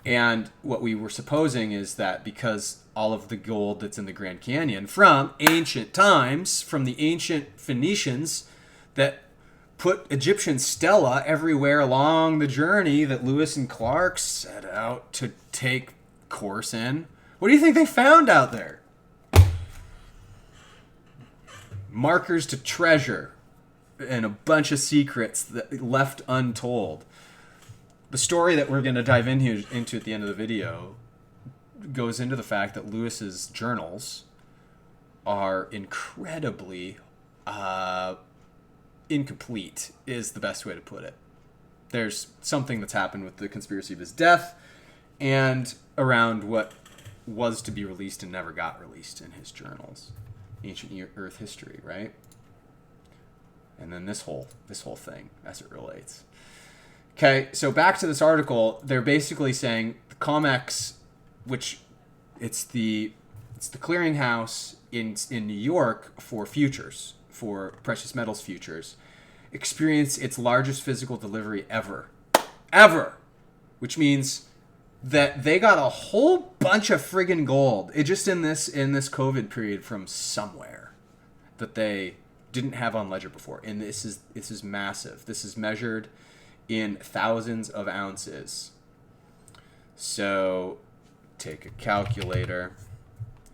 Speaker 1: And what we were supposing is that because all of the gold that's in the Grand Canyon from ancient times, from the ancient Phoenicians that put Egyptian stela everywhere along the journey that Lewis and Clark set out to take course in. What do you think they found out there? Markers to treasure and a bunch of secrets that left untold. The story that we're going to dive into at the end of the video goes into the fact that Lewis's journals are incredibly incomplete, is the best way to put it. There's something that's happened with the conspiracy of his death and around what was to be released and never got released in his journals. Ancient Earth history, right? And then this whole thing as it relates. Okay, so back to this article. They're basically saying the COMEX, which it's the clearinghouse in New York for futures, for precious metals futures, experienced its largest physical delivery ever, which means that they got a whole bunch of friggin' gold. It just in this COVID period from somewhere that they didn't have on ledger before, and this is massive. This is measured in thousands of ounces. So take a calculator.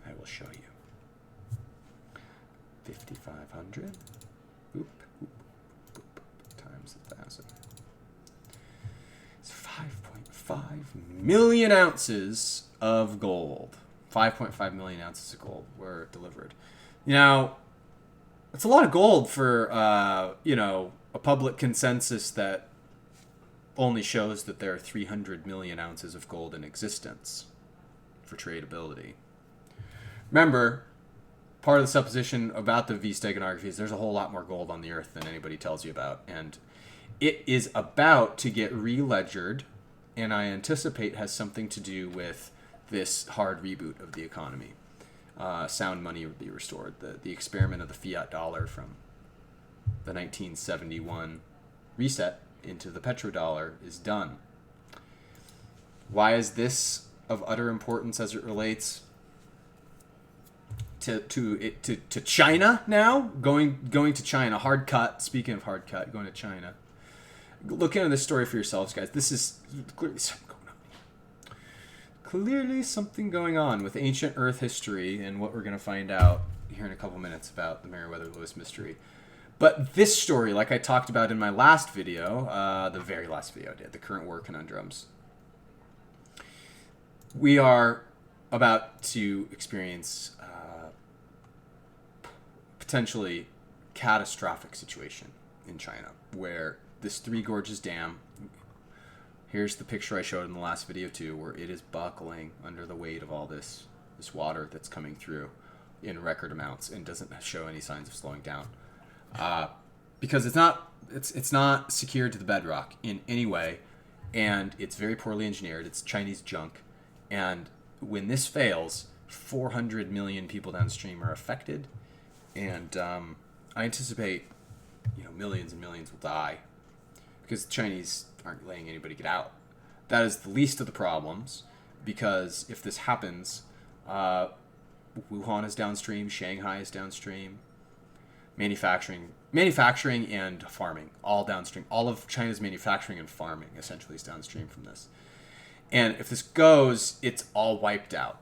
Speaker 1: I will show you. 5,500 times 1,000. It's 5.5 million ounces of gold. 5.5 million ounces of gold were delivered. Now, that's a lot of gold for a public consensus that only shows that there are 300 million ounces of gold in existence for tradability. Remember, part of the supposition about the V steganography is there's a whole lot more gold on the earth than anybody tells you about. And it is about to get re-ledgered, and I anticipate has something to do with this hard reboot of the economy. Sound money would be restored. The experiment of the fiat dollar from the 1971 reset into the petrodollar is done. Why is this of utter importance as it relates to China now? Going to China, hard cut. Speaking of hard cut, going to China. Look into this story for yourselves, guys. This is clearly something going on. Clearly something going on with ancient Earth history and what we're going to find out here in a couple minutes about the Meriwether-Lewis mystery. But this story, like I talked about in my last video, the very last video I did, the current war conundrums, we are about to experience potentially catastrophic situation in China, where this Three Gorges Dam, here's the picture I showed in the last video too, where it is buckling under the weight of all this water that's coming through in record amounts and doesn't show any signs of slowing down. Because it's not secured to the bedrock in any way, and it's very poorly engineered. It's Chinese junk, and when this fails, 400 million people downstream are affected, and I anticipate millions and millions will die because the Chinese aren't letting anybody get out. That is the least of the problems, because if this happens, Wuhan is downstream, Shanghai is downstream. Manufacturing and farming, all downstream. All of China's manufacturing and farming essentially is downstream from this. And if this goes, it's all wiped out,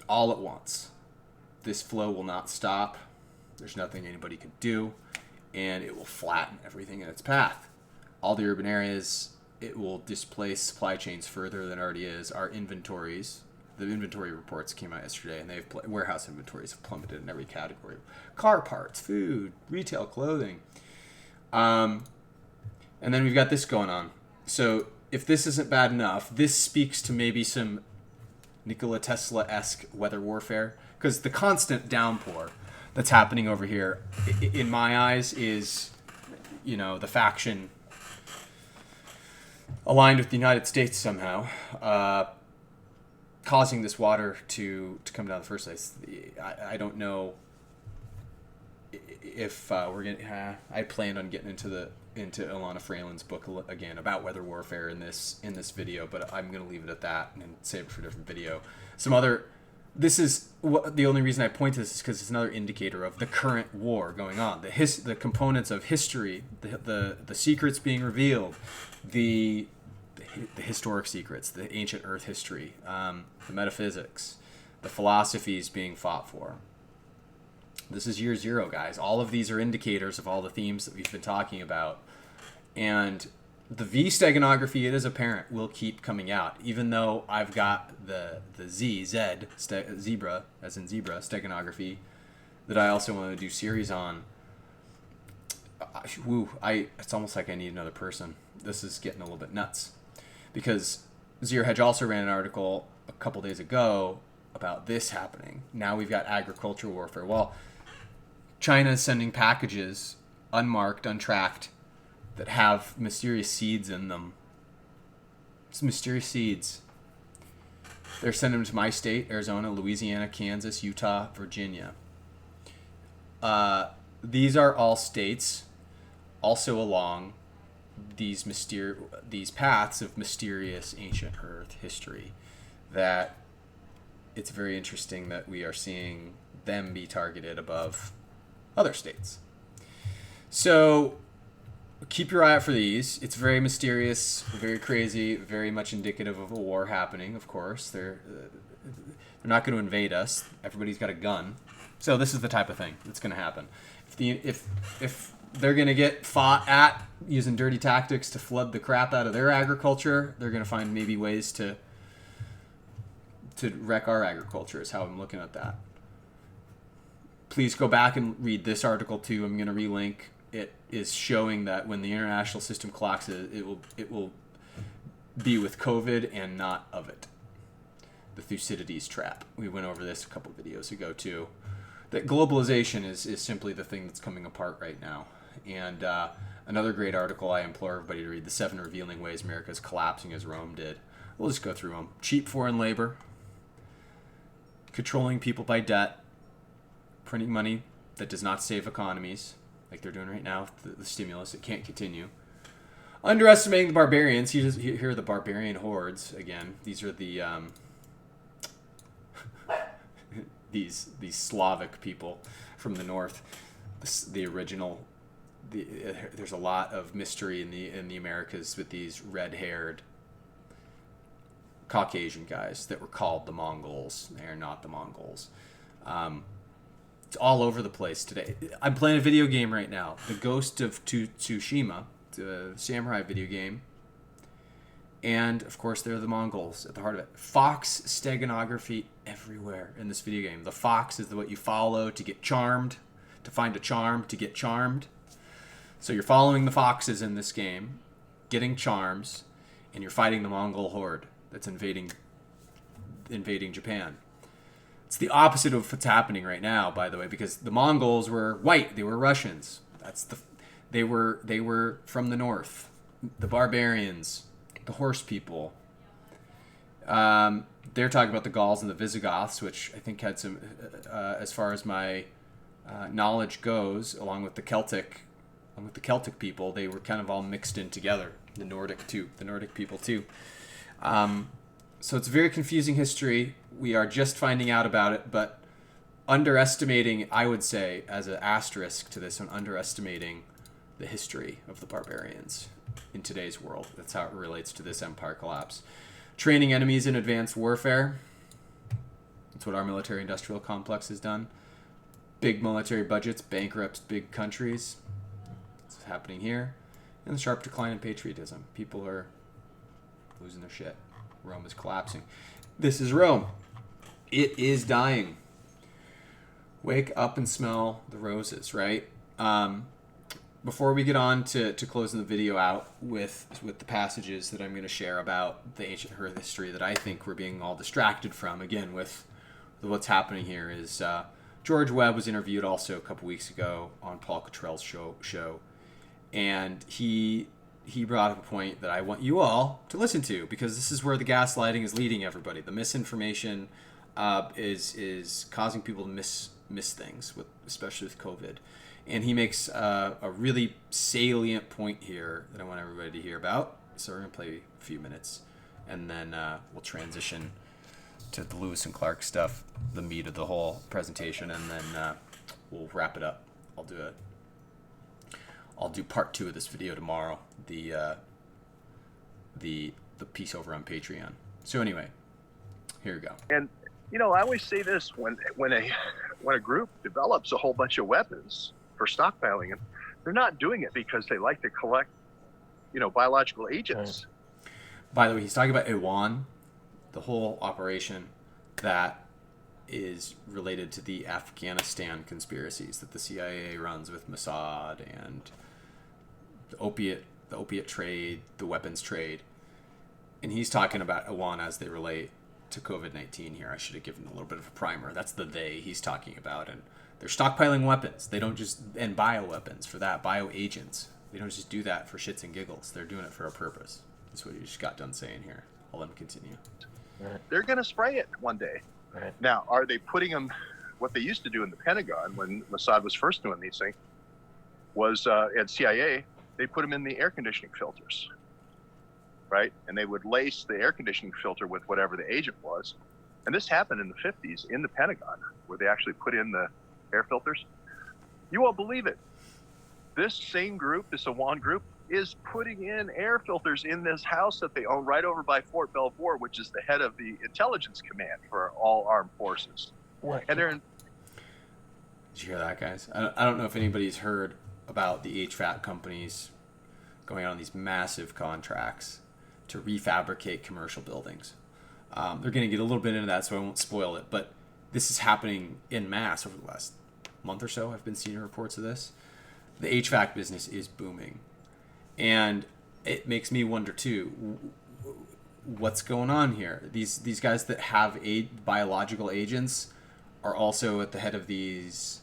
Speaker 1: all at once. This flow will not stop. There's nothing anybody can do, and it will flatten everything in its path. All the urban areas, it will displace supply chains further than it already is. Our inventories, the inventory reports came out yesterday, and warehouse inventories have plummeted in every category. Car parts, food, retail, clothing. And then we've got this going on. So if this isn't bad enough, this speaks to maybe some Nikola Tesla-esque weather warfare, because the constant downpour that's happening over here, in my eyes, is, the faction aligned with the United States somehow, causing this water to come down in the first place. I don't know if we're gonna. I planned on getting into Ilana Freyland's book again about weather warfare in this video, but I'm gonna leave it at that and save it for a different video. Some other this is the only reason I point to this is because it's another indicator of the current war going on. The components of history, the secrets being revealed, the historic secrets, the ancient Earth history, the metaphysics, the philosophies being fought for. This is year zero, guys. All of these are indicators of all the themes that we've been talking about. And the V steganography, it is apparent, will keep coming out, even though I've got the zebra, as in zebra, steganography, that I also want to do series on. It's almost like I need another person. This is getting a little bit nuts. Because Zero Hedge also ran an article a couple days ago about this happening. Now we've got agricultural warfare. Well, China is sending packages, unmarked, untracked, that have mysterious seeds in them. It's mysterious seeds. They're sending them to my state, Arizona, Louisiana, Kansas, Utah, Virginia. These are all states also along these paths of mysterious ancient Earth history that it's very interesting that we are seeing them be targeted above other states. So keep your eye out for these. It's very mysterious, very crazy, very much indicative of a war happening, of course. They're not going to invade us. Everybody's got a gun. So this is the type of thing that's going to happen. If they're going to get fought at using dirty tactics to flood the crap out of their agriculture, they're going to find maybe ways to wreck our agriculture is how I'm looking at that. Please go back and read this article too. I'm going to relink. It is showing that when the international system collapses, it will be with COVID and not of it. The Thucydides trap. We went over this a couple videos ago too. That globalization is simply the thing that's coming apart right now. And another great article I implore everybody to read, The 7 Revealing Ways America is Collapsing as Rome Did. We'll just go through them. Cheap foreign labor, controlling people by debt, printing money that does not save economies, like they're doing right now with the stimulus. It can't continue. Underestimating the barbarians. Here are the barbarian hordes again. These are the these Slavic people from the north. The original. There's a lot of mystery in the Americas with these red-haired Caucasian guys that were called the Mongols. They are not the Mongols. It's all over the place today. I'm playing a video game right now, The Ghost of Tsushima, the samurai video game. And, of course, they're the Mongols at the heart of it. Fox steganography everywhere in this video game. The fox is what you follow to get charmed, to find a charm, to get charmed. So you're following the foxes in this game, getting charms, and you're fighting the Mongol horde that's invading Japan. It's the opposite of what's happening right now, by the way, because the Mongols were white. They were Russians. They were from the north. The barbarians, the horse people. They're talking about the Gauls and the Visigoths, which I think had some, as far as my knowledge goes, along with the Celtic people, they were kind of all mixed in together. The Nordic people too. So it's a very confusing history. We are just finding out about it, but underestimating, I would say, as an asterisk to this one, underestimating the history of the barbarians in today's world. That's how it relates to this empire collapse. Training enemies in advanced warfare. That's what our military-industrial complex has done. Big military budgets bankrupts big countries. That's what's happening here. And the sharp decline in patriotism. People are losing their shit. Rome is collapsing. This is Rome. It is dying. Wake up and smell the roses, right? Before we get on to closing the video out with the passages that I'm going to share about the ancient Earth history that I think we're being all distracted from, again, with what's happening here is George Webb was interviewed also a couple weeks ago on Paul Cottrell's show, and he brought up a point that I want you all to listen to, because this is where the gaslighting is leading everybody. The misinformation is causing people to miss things, especially with COVID. And he makes a really salient point here that I want everybody to hear about. So we're going to play a few minutes, and then we'll transition to the Lewis and Clark stuff, the meat of the whole presentation, and then we'll wrap it up. I'll do part 2 of this video tomorrow. The piece over on Patreon. So anyway, here we go.
Speaker 2: And I always say this: when a group develops a whole bunch of weapons for stockpiling, and they're not doing it because they like to collect, biological agents.
Speaker 1: By the way, he's talking about Iwan, the whole operation that is related to the Afghanistan conspiracies that the CIA runs with Mossad and the opiate trade, the weapons trade. And he's talking about Iwan as they relate to COVID-19 here. I should have given a little bit of a primer. That's the they he's talking about. And they're stockpiling weapons. They don't just, and bioweapons for that, bioagents. They don't just do that for shits and giggles. They're doing it for a purpose. That's what you just got done saying here. I'll let him continue.
Speaker 2: They're going to spray it one day.
Speaker 3: Right.
Speaker 2: Now, are they putting them, what they used to do in the Pentagon when Mossad was first doing these things, was at CIA, they put them in the air conditioning filters, right? And they would lace the air conditioning filter with whatever the agent was. And this happened in the 50s in the Pentagon, where they actually put in the air filters. You won't believe it. This same group, this Iwan group, is putting in air filters in this house that they own right over by Fort Belvoir, which is the head of the intelligence command for all armed forces.
Speaker 3: What?
Speaker 2: And they're in.
Speaker 1: Did you hear that, guys? I don't know if anybody's heard about the HVAC companies going on these massive contracts to refabricate commercial buildings. They're going to get a little bit into that, so I won't spoil it. But this is happening en masse over the last month or so. I've been seeing reports of this. The HVAC business is booming. And it makes me wonder, too, what's going on here? These guys that have biological agents are also at the head of these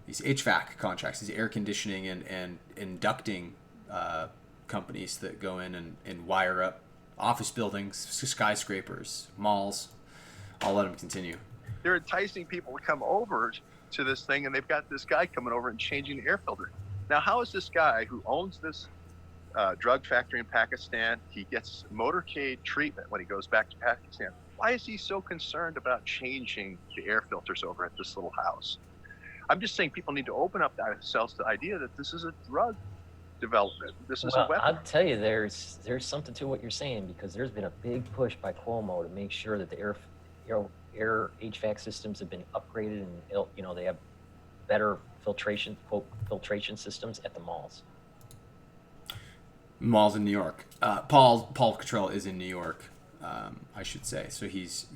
Speaker 1: HVAC contracts, these air conditioning and inducting companies that go in and wire up office buildings, skyscrapers, malls. I'll let them continue.
Speaker 2: They're enticing people to come over to this thing, and they've got this guy coming over and changing the air filter. Now, how is this guy who owns this drug factory in Pakistan, he gets motorcade treatment when he goes back to Pakistan? Why is he so concerned about changing the air filters over at this little house? I'm just saying people need to open up themselves to the idea that this is a drug development. This is a weapon.
Speaker 3: I'll tell you, there's something to what you're saying, because there's been a big push by Cuomo to make sure that the air HVAC systems have been upgraded, and they have better filtration systems at the malls.
Speaker 1: Malls in New York. Paul Cottrell is in New York, I should say. So he's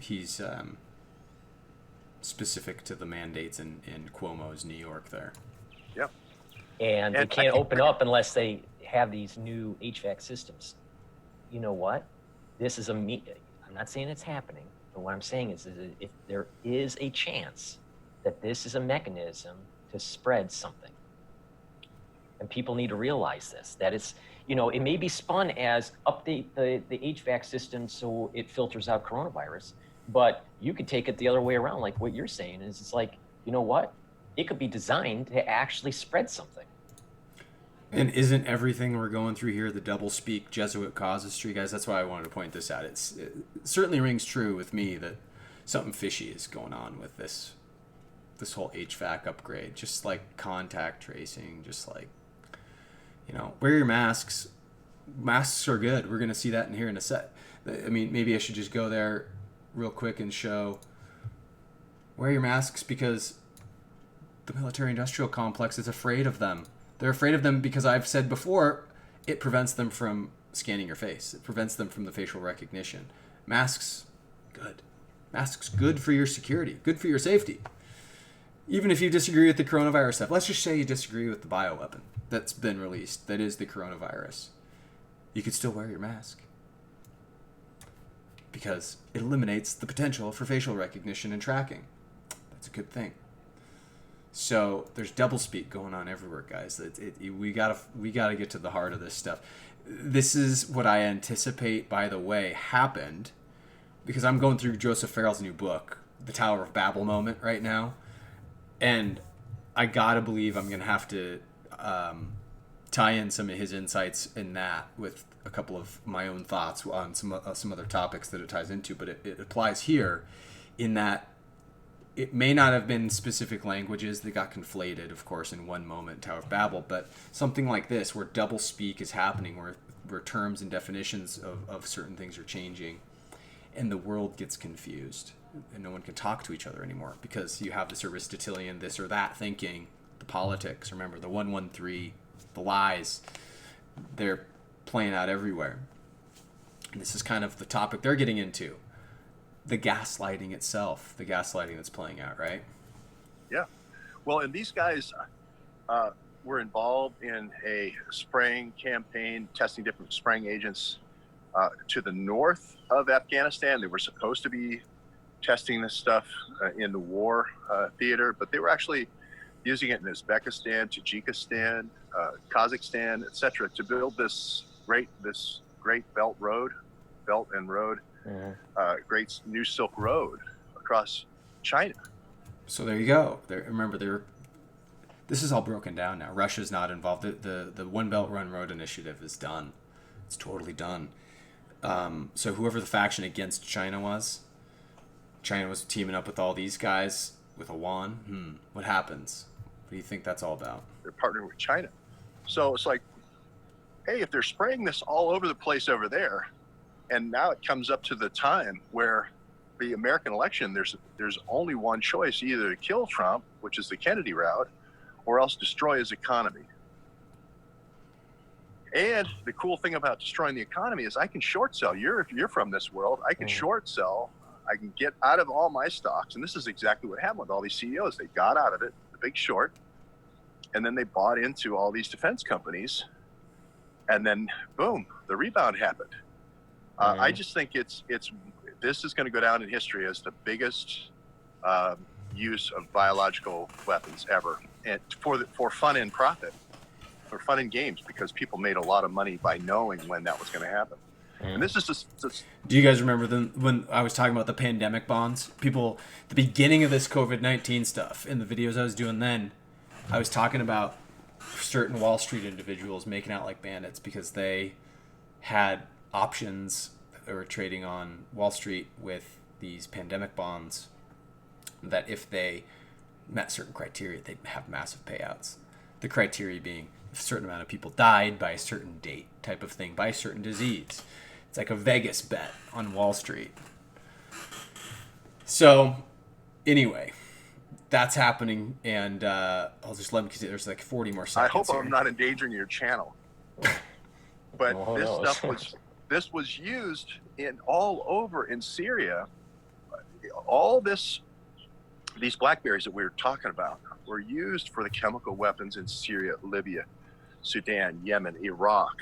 Speaker 1: specific to the mandates in Cuomo's New York there.
Speaker 2: Yep.
Speaker 3: And they can't open up unless they have these new HVAC systems. You know what? I'm not saying it's happening, but what I'm saying is that if there is a chance that this is a mechanism to spread something, and people need to realize this, that it's, it may be spun as update the HVAC system so it filters out coronavirus, but you could take it the other way around, like what you're saying is, it's like, you know what? It could be designed to actually spread something.
Speaker 1: And isn't everything we're going through here the double-speak Jesuit casuistry, guys? That's why I wanted to point this out. It certainly rings true with me that something fishy is going on with this whole HVAC upgrade. Just like contact tracing, just like, wear your masks. Masks are good. We're going to see that in here in a set. I mean, maybe I should just go there real quick and show. Wear your masks because the military-industrial complex is afraid of them. They're afraid of them because I've said before, it prevents them from scanning your face. It prevents them from the facial recognition. Masks, good. Masks, good for your security, good for your safety. Even if you disagree with the coronavirus stuff, let's just say you disagree with the bioweapon that's been released, that is the coronavirus. You could still wear your mask because it eliminates the potential for facial recognition and tracking. That's a good thing. So there's doublespeak going on everywhere, guys. We gotta get to the heart of this stuff. This is what I anticipate, by the way, happened because I'm going through Joseph Farrell's new book, The Tower of Babel Moment, right now, and I gotta believe I'm gonna have to tie in some of his insights in that with a couple of my own thoughts on some other topics that it ties into, but it applies here in that it may not have been specific languages that got conflated, of course, in one moment, Tower of Babel, but something like this where double speak is happening, where terms and definitions of certain things are changing, and the world gets confused, and no one can talk to each other anymore because you have this Aristotelian this or that thinking, the politics, remember, the 113, the lies, they're playing out everywhere. And this is kind of the topic they're getting into. The gaslighting itself, the gaslighting that's playing out, right?
Speaker 2: Yeah. Well, and these guys were involved in a spraying campaign, testing different spraying agents to the north of Afghanistan. They were supposed to be testing this stuff in the war theater, but they were actually using it in Uzbekistan, Tajikistan, Kazakhstan, etc., to build this great belt and road. Great new Silk Road across China.
Speaker 1: So there you go. Remember, this is all broken down now. Russia's not involved. The One Belt One Road initiative is done. It's totally done. So whoever the faction against China was teaming up with all these guys with a wand. What happens? What do you think that's all about?
Speaker 2: They're partnering with China. So it's like, hey, if they're spraying this all over the place over there, and now it comes up to the time where the American election, there's only one choice, either to kill Trump, which is the Kennedy route, or else destroy his economy. And the cool thing about destroying the economy is I can short sell. If you're from this world, I can short sell. I can get out of all my stocks. And this is exactly what happened with all these CEOs. They got out of it, the big short, and then they bought into all these defense companies. And then, boom, the rebound happened. I just think this is going to go down in history as the biggest use of biological weapons ever, and for fun and profit, for fun and games, because people made a lot of money by knowing when that was going to happen. And this is just.
Speaker 1: Do you guys remember when I was talking about the pandemic bonds? People, the beginning of this COVID-19 stuff, in the videos I was doing then, I was talking about certain Wall Street individuals making out like bandits because they had options that were trading on Wall Street with these pandemic bonds that if they met certain criteria, they'd have massive payouts. The criteria being if a certain amount of people died by a certain date type of thing, by a certain disease. It's like a Vegas bet on Wall Street. So anyway, that's happening, and I'll just let me continue. There's like 40 more seconds.
Speaker 2: I hope
Speaker 1: here.
Speaker 2: I'm not endangering your channel. But this was used all over in Syria. All these blackberries that we were talking about were used for the chemical weapons in Syria, Libya, Sudan, Yemen, Iraq.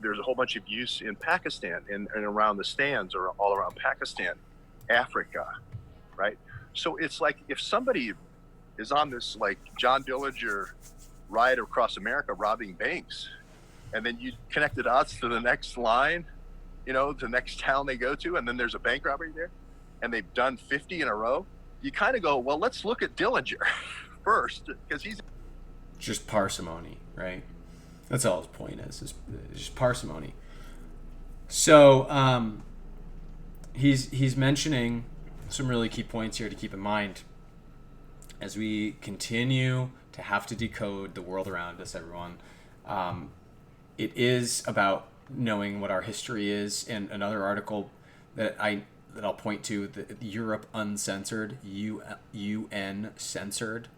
Speaker 2: There's a whole bunch of use in Pakistan and around the stands or all around Pakistan, Africa, right? So it's like if somebody is on this like John Dillinger ride across America robbing banks, and then you connect the dots to the next line, the next town they go to, and then there's a bank robbery there, and they've done 50 in a row, you kind of go, well, let's look at Dillinger first, because he's
Speaker 1: just parsimony, right? That's all his point is just parsimony. So he's mentioning some really key points here to keep in mind as we continue to have to decode the world around us, everyone. It is about knowing what our history is. And another article that I'll point to, the Europe Uncensored, UN Censored.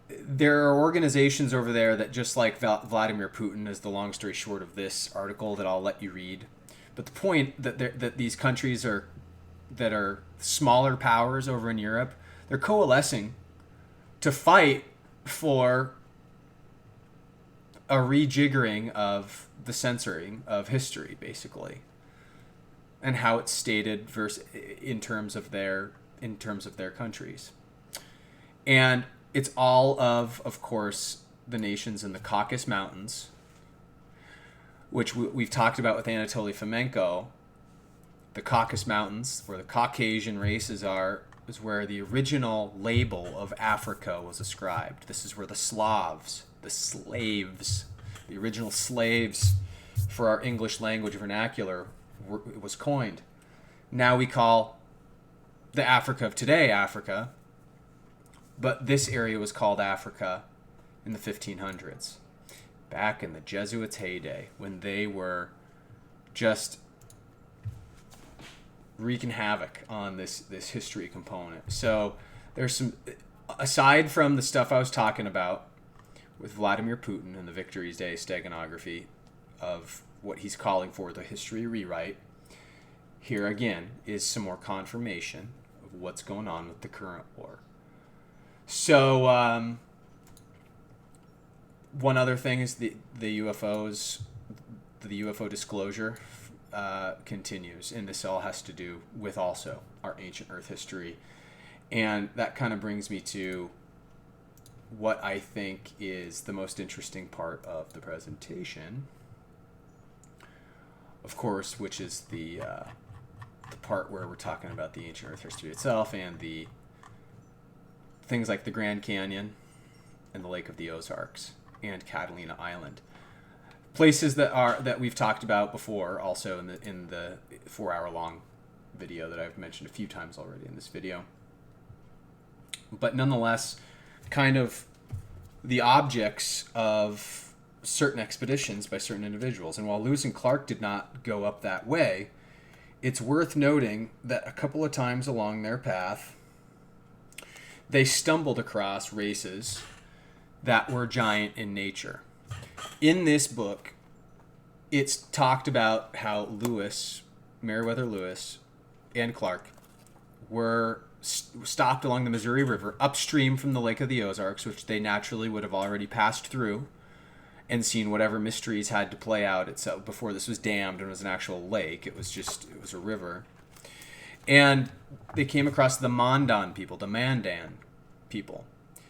Speaker 1: There are organizations over there that, just like Vladimir Putin, is the long story short of this article that I'll let you read. But the point that these countries that are smaller powers over in Europe, they're coalescing to fight for a rejiggering of the censoring of history, basically, and how it's stated in terms of their countries. And it's all of course, the nations in the Caucasus Mountains, which we've talked about with Anatoly Fomenko. The Caucasus Mountains, where the Caucasian races are, is where the original label of Africa was ascribed. This is where the Slavs, the slaves the original slaves for our English language vernacular, it was coined. Now we call the Africa of today Africa, but this area was called Africa in the 1500s, back in the Jesuits' heyday, when they were just wreaking havoc on this history component. So there's some, aside from the stuff I was talking about with Vladimir Putin and the Victory's Day steganography of what he's calling for the history rewrite, here again is some more confirmation of what's going on with the current war. So one other thing is the UFOs, the UFO disclosure continues, and this all has to do with also our ancient Earth history. And that kind of brings me to what I think is the most interesting part of the presentation, of course, which is the part where we're talking about the ancient Earth history itself and the things like the Grand Canyon and the Lake of the Ozarks and Catalina Island. Places that we've talked about before, also in the 4-hour-long video that I've mentioned a few times already in this video. But nonetheless, kind of the objects of certain expeditions by certain individuals. And while Lewis and Clark did not go up that way, it's worth noting that a couple of times along their path, they stumbled across races that were giant in nature. In this book, it's talked about how Lewis, Meriwether Lewis, and Clark were stopped along the Missouri River upstream from the Lake of the Ozarks, which they naturally would have already passed through and seen whatever mysteries had to play out itself before this was dammed and was an actual lake. It was a river. And they came across the Mandan people.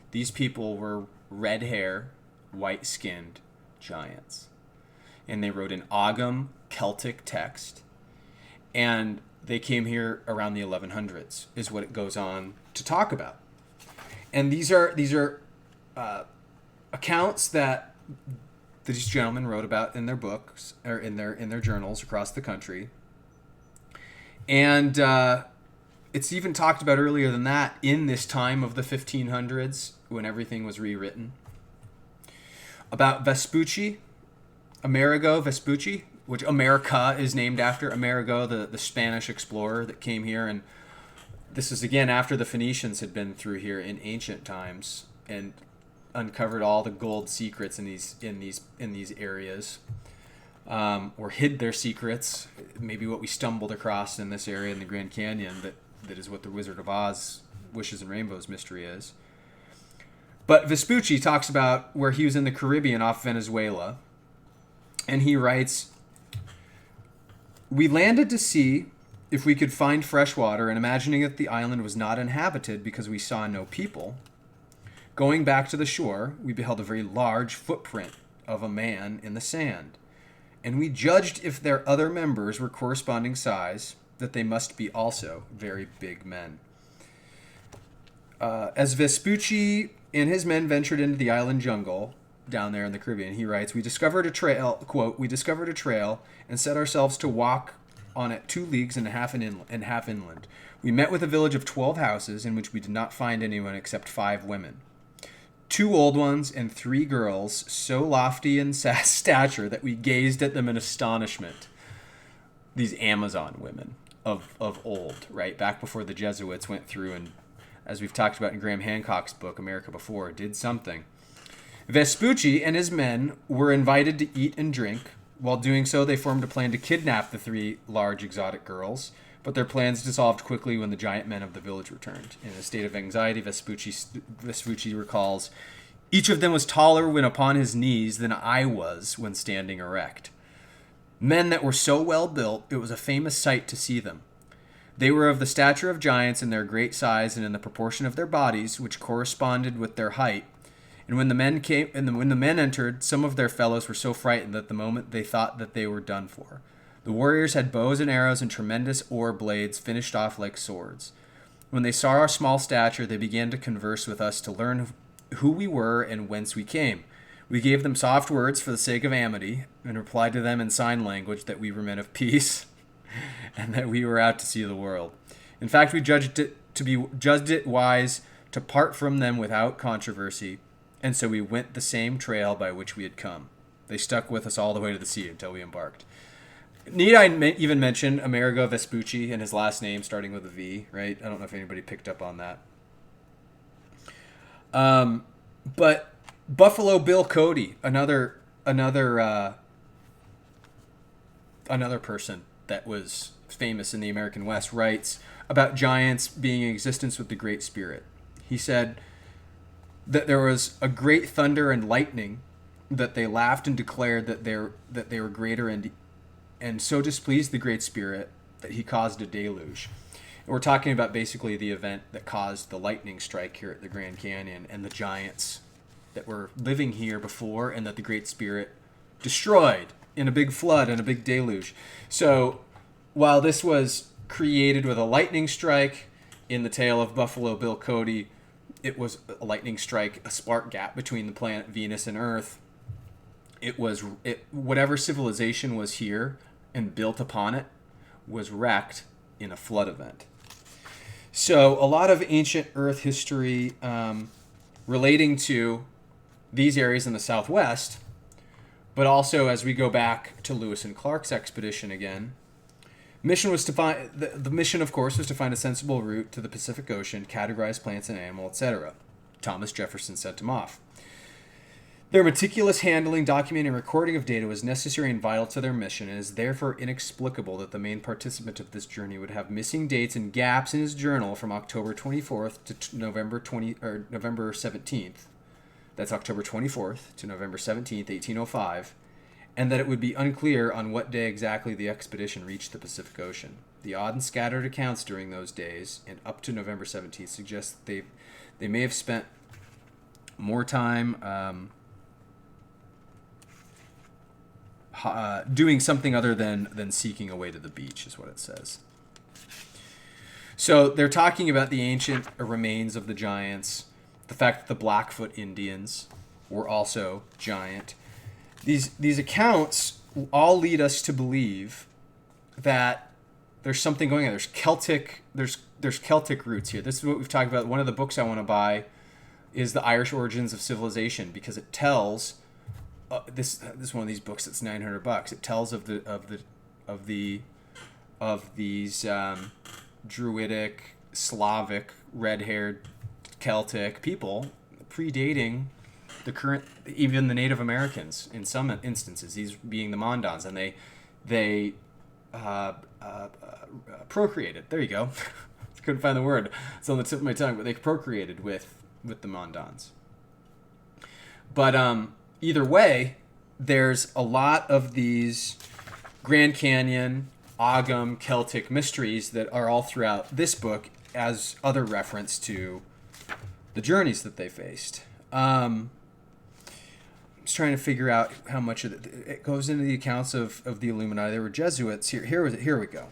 Speaker 1: These people were red hair, white-skinned giants. And they wrote an Ogham Celtic text. And they came here around the 1100s, is what it goes on to talk about. And these are accounts that these gentlemen wrote about in their books or in their journals across the country. And it's even talked about earlier than that in this time of the 1500s when everything was rewritten. About Vespucci, Amerigo Vespucci, which America is named after. Amerigo, the Spanish explorer that came here. And this is, again, after the Phoenicians had been through here in ancient times and uncovered all the gold secrets in these areas, or hid their secrets. Maybe what we stumbled across in this area in the Grand Canyon that is what the Wizard of Oz Wishes and Rainbows mystery is. But Vespucci talks about where he was in the Caribbean off Venezuela, and he writes, "We landed to see if we could find fresh water, and imagining that the island was not inhabited because we saw no people, going back to the shore, we beheld a very large footprint of a man in the sand, and we judged if their other members were corresponding size, that they must be also very big men." As Vespucci and his men ventured into the island jungle down there in the Caribbean, he writes, "We discovered a trail," quote, "we discovered a trail and set ourselves to walk on it 2 leagues and half inland. We met with a village of 12 houses in which we did not find anyone except 5 women. 2 old ones and 3 girls, so lofty in stature that we gazed at them in astonishment." These Amazon women of old, right? Back before the Jesuits went through and, as we've talked about in Graham Hancock's book, America Before, did something. Vespucci and his men were invited to eat and drink. While doing so, they formed a plan to kidnap the 3 large exotic girls, but their plans dissolved quickly when the giant men of the village returned. In a state of anxiety, Vespucci recalls, "Each of them was taller when upon his knees than I was when standing erect. Men that were so well built, it was a famous sight to see them. They were of the stature of giants in their great size and in the proportion of their bodies, which corresponded with their height. And when the men entered, some of their fellows were so frightened that the moment they thought that they were done for. The warriors had bows and arrows and tremendous oar blades finished off like swords. When they saw our small stature, they began to converse with us to learn who we were and whence we came. We gave them soft words for the sake of amity, and replied to them in sign language that we were men of peace, and that we were out to see the world. In fact, we judged it wise to part from them without controversy, and so we went the same trail by which we had come. They stuck with us all the way to the sea until we embarked. Need I even mention Amerigo Vespucci and his last name starting with a V, right? I don't know if anybody picked up on that. But Buffalo Bill Cody, another person that was famous in the American West, writes about giants being in existence with the Great Spirit. He said that there was a great thunder and lightning, that they laughed and declared that they were greater, and so displeased the Great Spirit that he caused a deluge. And we're talking about basically the event that caused the lightning strike here at the Grand Canyon and the giants that were living here before, and that the Great Spirit destroyed in a big flood and a big deluge. So while this was created with a lightning strike in the tale of Buffalo Bill Cody, it was a lightning strike, a spark gap between the planet Venus and Earth. Whatever civilization was here and built upon it was wrecked in a flood event. So a lot of ancient Earth history relating to these areas in the Southwest, but also as we go back to Lewis and Clark's expedition again, mission was to find the mission, of course, was to find a sensible route to the Pacific Ocean, categorize plants and animals, etc. Thomas Jefferson sent him off. Their meticulous handling, documenting, and recording of data was necessary and vital to their mission, and is therefore inexplicable that the main participant of this journey would have missing dates and gaps in his journal from October 24th to November 17th. That's October 24th to November 17th, 1805, and that it would be unclear on what day exactly the expedition reached the Pacific Ocean. The odd and scattered accounts during those days and up to November 17th suggest that they may have spent more time doing something other than seeking a way to the beach, is what it says. So they're talking about the ancient remains of the giants, the fact that the Blackfoot Indians were also giant. These accounts all lead us to believe that there's something going on. There's Celtic roots here. This is what we've talked about. One of the books I want to buy is The Irish Origins of Civilization, because it tells this is one of these books that's $900. It tells of these Druidic, Slavic, red-haired Celtic people predating the current, even the Native Americans in some instances, these being the Mondans, and they procreated. There you go. Couldn't find the word. It's on the tip of my tongue, but they procreated with the Mondans. But either way, there's a lot of these Grand Canyon, Ogham, Celtic mysteries that are all throughout this book as other reference to the journeys that they faced. I'm just trying to figure out how much of it goes into the accounts of the Illuminati. There were Jesuits. Here we go.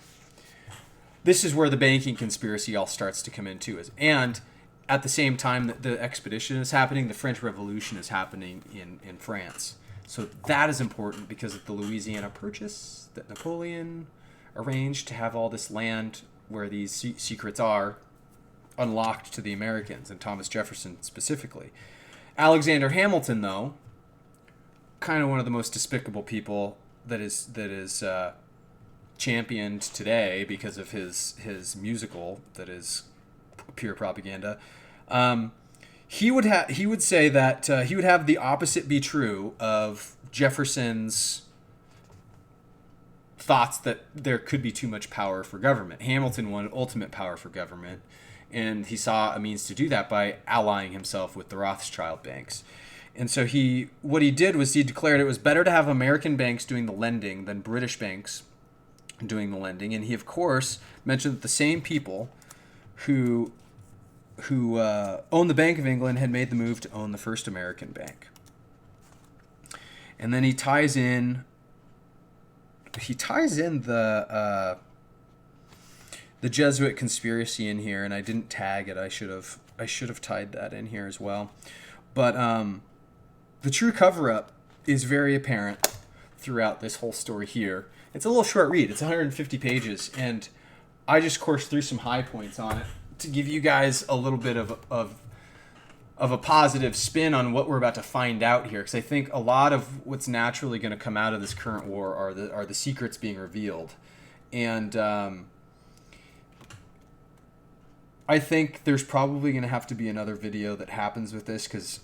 Speaker 1: This is where the banking conspiracy all starts to come into it. And at the same time that the expedition is happening, the French Revolution is happening in France. So that is important because of the Louisiana Purchase that Napoleon arranged to have all this land where these secrets are unlocked to the Americans, and Thomas Jefferson specifically. Alexander Hamilton, though, kind of one of the most despicable people that is championed today because of his musical that is pure propaganda. He would say that he would have the opposite be true of Jefferson's thoughts that there could be too much power for government. Hamilton wanted ultimate power for government, and he saw a means to do that by allying himself with the Rothschild banks. And so what he did was he declared it was better to have American banks doing the lending than British banks doing the lending. And he, of course, mentioned that the same people who owned the Bank of England had made the move to own the first American bank. And then he ties in the Jesuit conspiracy in here, and I didn't tag it. I should have tied that in here as well. But the true cover-up is very apparent throughout this whole story here. It's a little short read. It's 150 pages, and I just coursed through some high points on it to give you guys a little bit of a positive spin on what we're about to find out here, because I think a lot of what's naturally going to come out of this current war are the secrets being revealed, and I think there's probably going to have to be another video that happens with this, because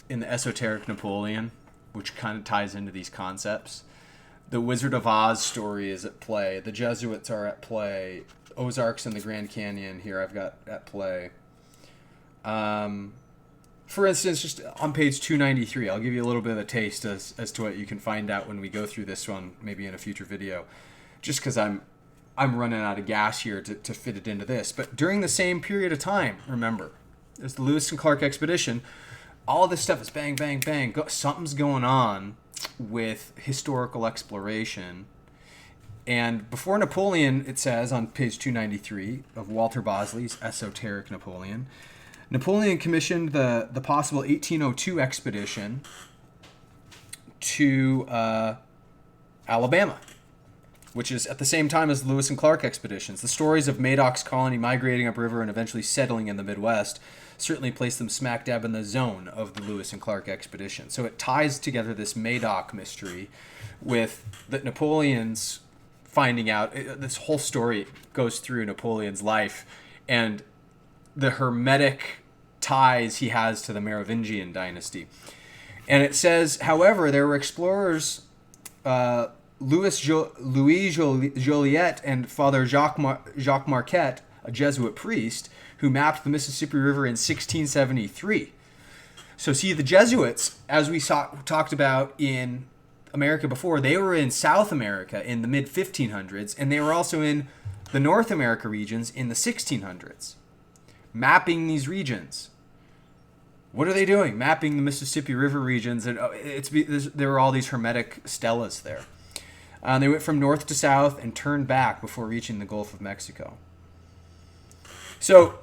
Speaker 1: in the Esoteric Napoleon, which kind of ties into these concepts, the Wizard of Oz story is at play. The Jesuits are at play. Ozarks and the Grand Canyon here I've got at play. For instance, just on page 293, I'll give you a little bit of a taste as to what you can find out when we go through this one, maybe in a future video, just because I'm running out of gas here to fit it into this. But during the same period of time, remember, there's the Lewis and Clark expedition. All of this stuff is bang, bang, bang. Something's going on with historical exploration. And before Napoleon, it says on page 293 of Walter Bosley's Esoteric Napoleon, Napoleon commissioned the possible 1802 expedition to Alabama, which is at the same time as the Lewis and Clark expeditions. The stories of Madoc's colony migrating upriver and eventually settling in the Midwest certainly place them smack dab in the zone of the Lewis and Clark expedition. So it ties together this Madoc mystery with that Napoleon's finding out. This whole story goes through Napoleon's life and the hermetic ties he has to the Merovingian dynasty. And it says, however, there were explorers, Louis Joliet and Father Jacques Marquette, a Jesuit priest, who mapped the Mississippi River in 1673. So see, the Jesuits, as we talked about in America before, they were in South America in the mid-1500s, and they were also in the North America regions in the 1600s, mapping these regions. What are they doing? Mapping the Mississippi River regions, and there were all these hermetic stelas there. They went from north to south and turned back before reaching the Gulf of Mexico. So,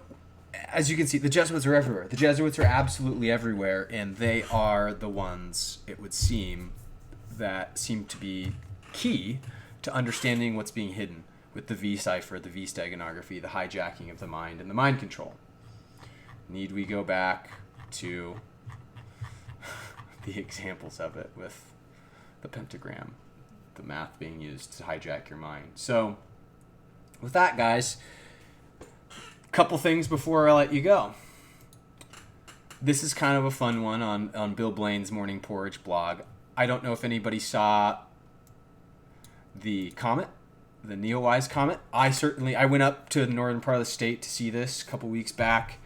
Speaker 1: as you can see, the Jesuits are everywhere. The Jesuits are absolutely everywhere, and they are the ones, it would seem, that seem to be key to understanding what's being hidden with the V-cipher, the V-steganography, the hijacking of the mind, and the mind control. Need we go back to the examples of it with the pentagram, the math being used to hijack your mind? So, with that, guys, couple things before I let you go. This is kind of a fun one on Bill Blaine's Morning Porridge blog. I don't know if anybody saw the comet, the Neowise comet. I went up to the northern part of the state to see this a couple weeks back,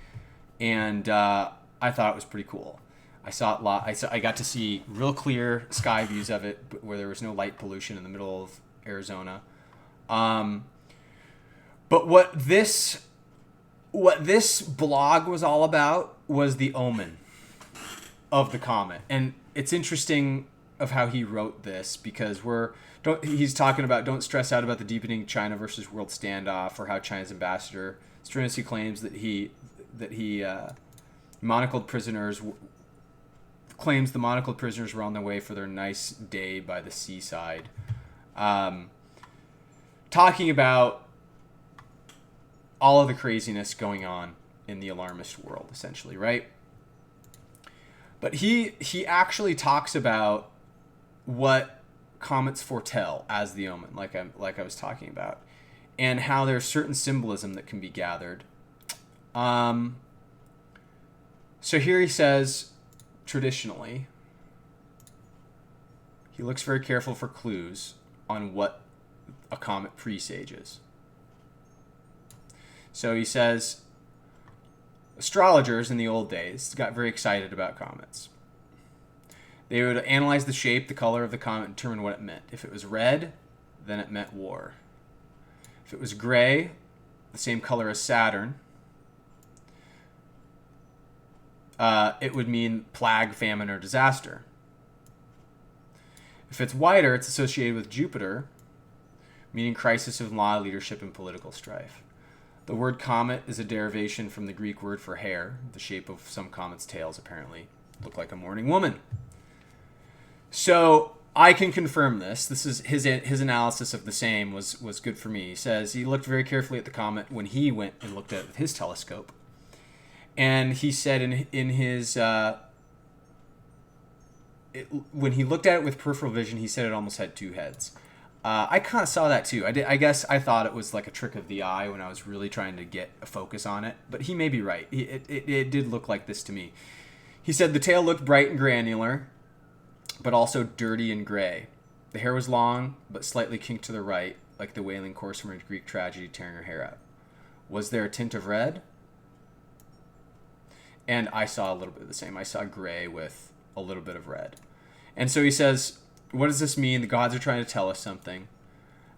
Speaker 1: and I thought it was pretty cool. I saw it I got to see real clear sky views of it, where there was no light pollution in the middle of Arizona. But what this blog was all about was the omen of the comet. And it's interesting of how he wrote this, because he's talking about don't stress out about the deepening China versus world standoff, or how China's ambassador strenuously claims that he monocled prisoners claims the monocled prisoners were on their way for their nice day by the seaside. Talking about all of the craziness going on in the alarmist world, essentially, right? But he actually talks about what comets foretell as the omen, like I was talking about, and how there's certain symbolism that can be gathered. So here he says, traditionally, he looks very careful for clues on what a comet presages. So he says, astrologers in the old days got very excited about comets. They would analyze the shape, the color of the comet, and determine what it meant. If it was red, then it meant war. If it was gray, the same color as Saturn, it would mean plague, famine, or disaster. If it's whiter, it's associated with Jupiter, meaning crisis of law, leadership, and political strife. The word comet is a derivation from the Greek word for hair, the shape of some comets' tails, apparently. looked like a mourning woman. So I can confirm this. This is his analysis of the same was good for me. He says he looked very carefully at the comet when he went and looked at it with his telescope, and he said in his when he looked at it with peripheral vision, he said it almost had two heads. I kind of saw that too. I guess I thought it was like a trick of the eye when I was really trying to get a focus on it, but he may be right. It did look like this to me. He said the tail looked bright and granular, but also dirty and gray. The hair was long, but slightly kinked to the right, like the wailing corpse from a Greek tragedy tearing her hair out. Was there a tint of red? And I saw a little bit of the same. I saw gray with a little bit of red. And so he says, what does this mean? The gods are trying to tell us something.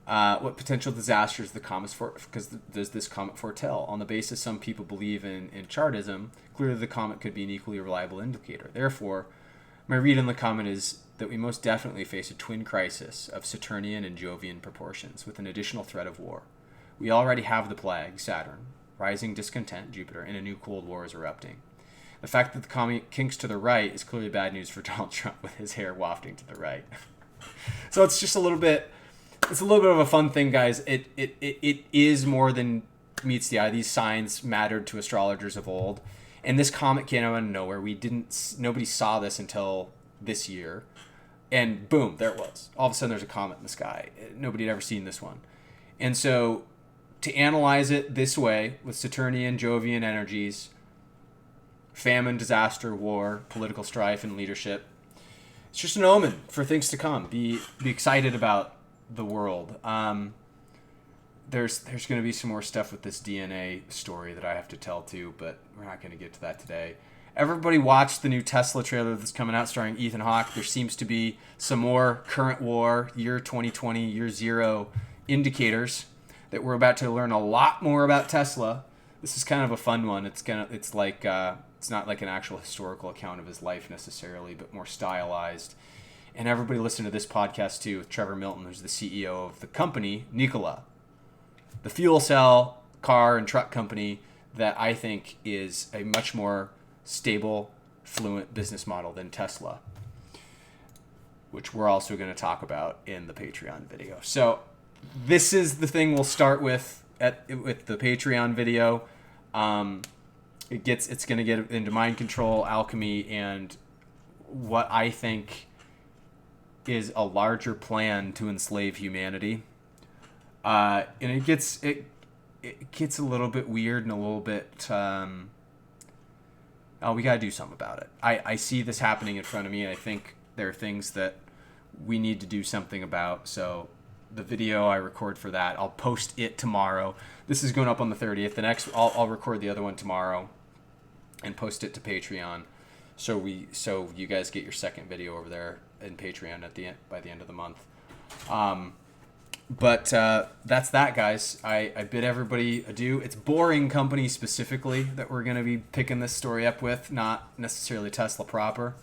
Speaker 1: What potential disasters the comets because does this comet foretell? On the basis some people believe in chartism, clearly the comet could be an equally reliable indicator. Therefore, my read on the comet is that we most definitely face a twin crisis of Saturnian and Jovian proportions, with an additional threat of war. We already have the plague, Saturn, rising discontent, Jupiter, and a new Cold War is erupting. The fact that the comet kinks to the right is clearly bad news for Donald Trump with his hair wafting to the right. So it's just a little bit of a fun thing, guys. It is more than meets the eye. These signs mattered to astrologers of old. And this comet came out of nowhere. Nobody saw this until this year. And boom, there it was. All of a sudden there's a comet in the sky. Nobody had ever seen this one. And so to analyze it this way, with Saturnian, Jovian energies, famine, disaster, war, political strife, and leadership, it's just an omen for things to come. Be excited about the world. There's going to be some more stuff with this DNA story that I have to tell too, but we're not going to get to that today. Everybody watched the new Tesla trailer that's coming out starring Ethan Hawke. There seems to be some more current war, year 2020, year zero indicators that we're about to learn a lot more about Tesla. This is kind of a fun one. It's not like an actual historical account of his life necessarily, but more stylized. And everybody listen to this podcast too with Trevor Milton, who's the CEO of the company, Nikola, the fuel cell car and truck company that I think is a much more stable, fluent business model than Tesla, which we're also going to talk about in the Patreon video. So this is the thing we'll start with with the Patreon video. It's going to get into mind control, alchemy, and what I think is a larger plan to enslave humanity. And it gets a little bit weird and a little bit we got to do something about it. I see this happening in front of me, and I think there are things that we need to do something about. So the video I record for that, I'll post it tomorrow. This is going up on the 30th. I'll record the other one tomorrow and post it to Patreon. So you guys get your second video over there in Patreon by the end of the month. But that's that, guys. I bid everybody adieu. It's Boring Company specifically that we're going to be picking this story up with, not necessarily Tesla proper.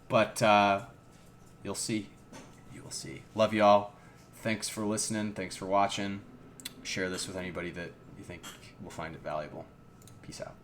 Speaker 1: But you'll see. You will see. Love y'all. Thanks for listening. Thanks for watching. Share this with anybody that you think will find it valuable. Peace out.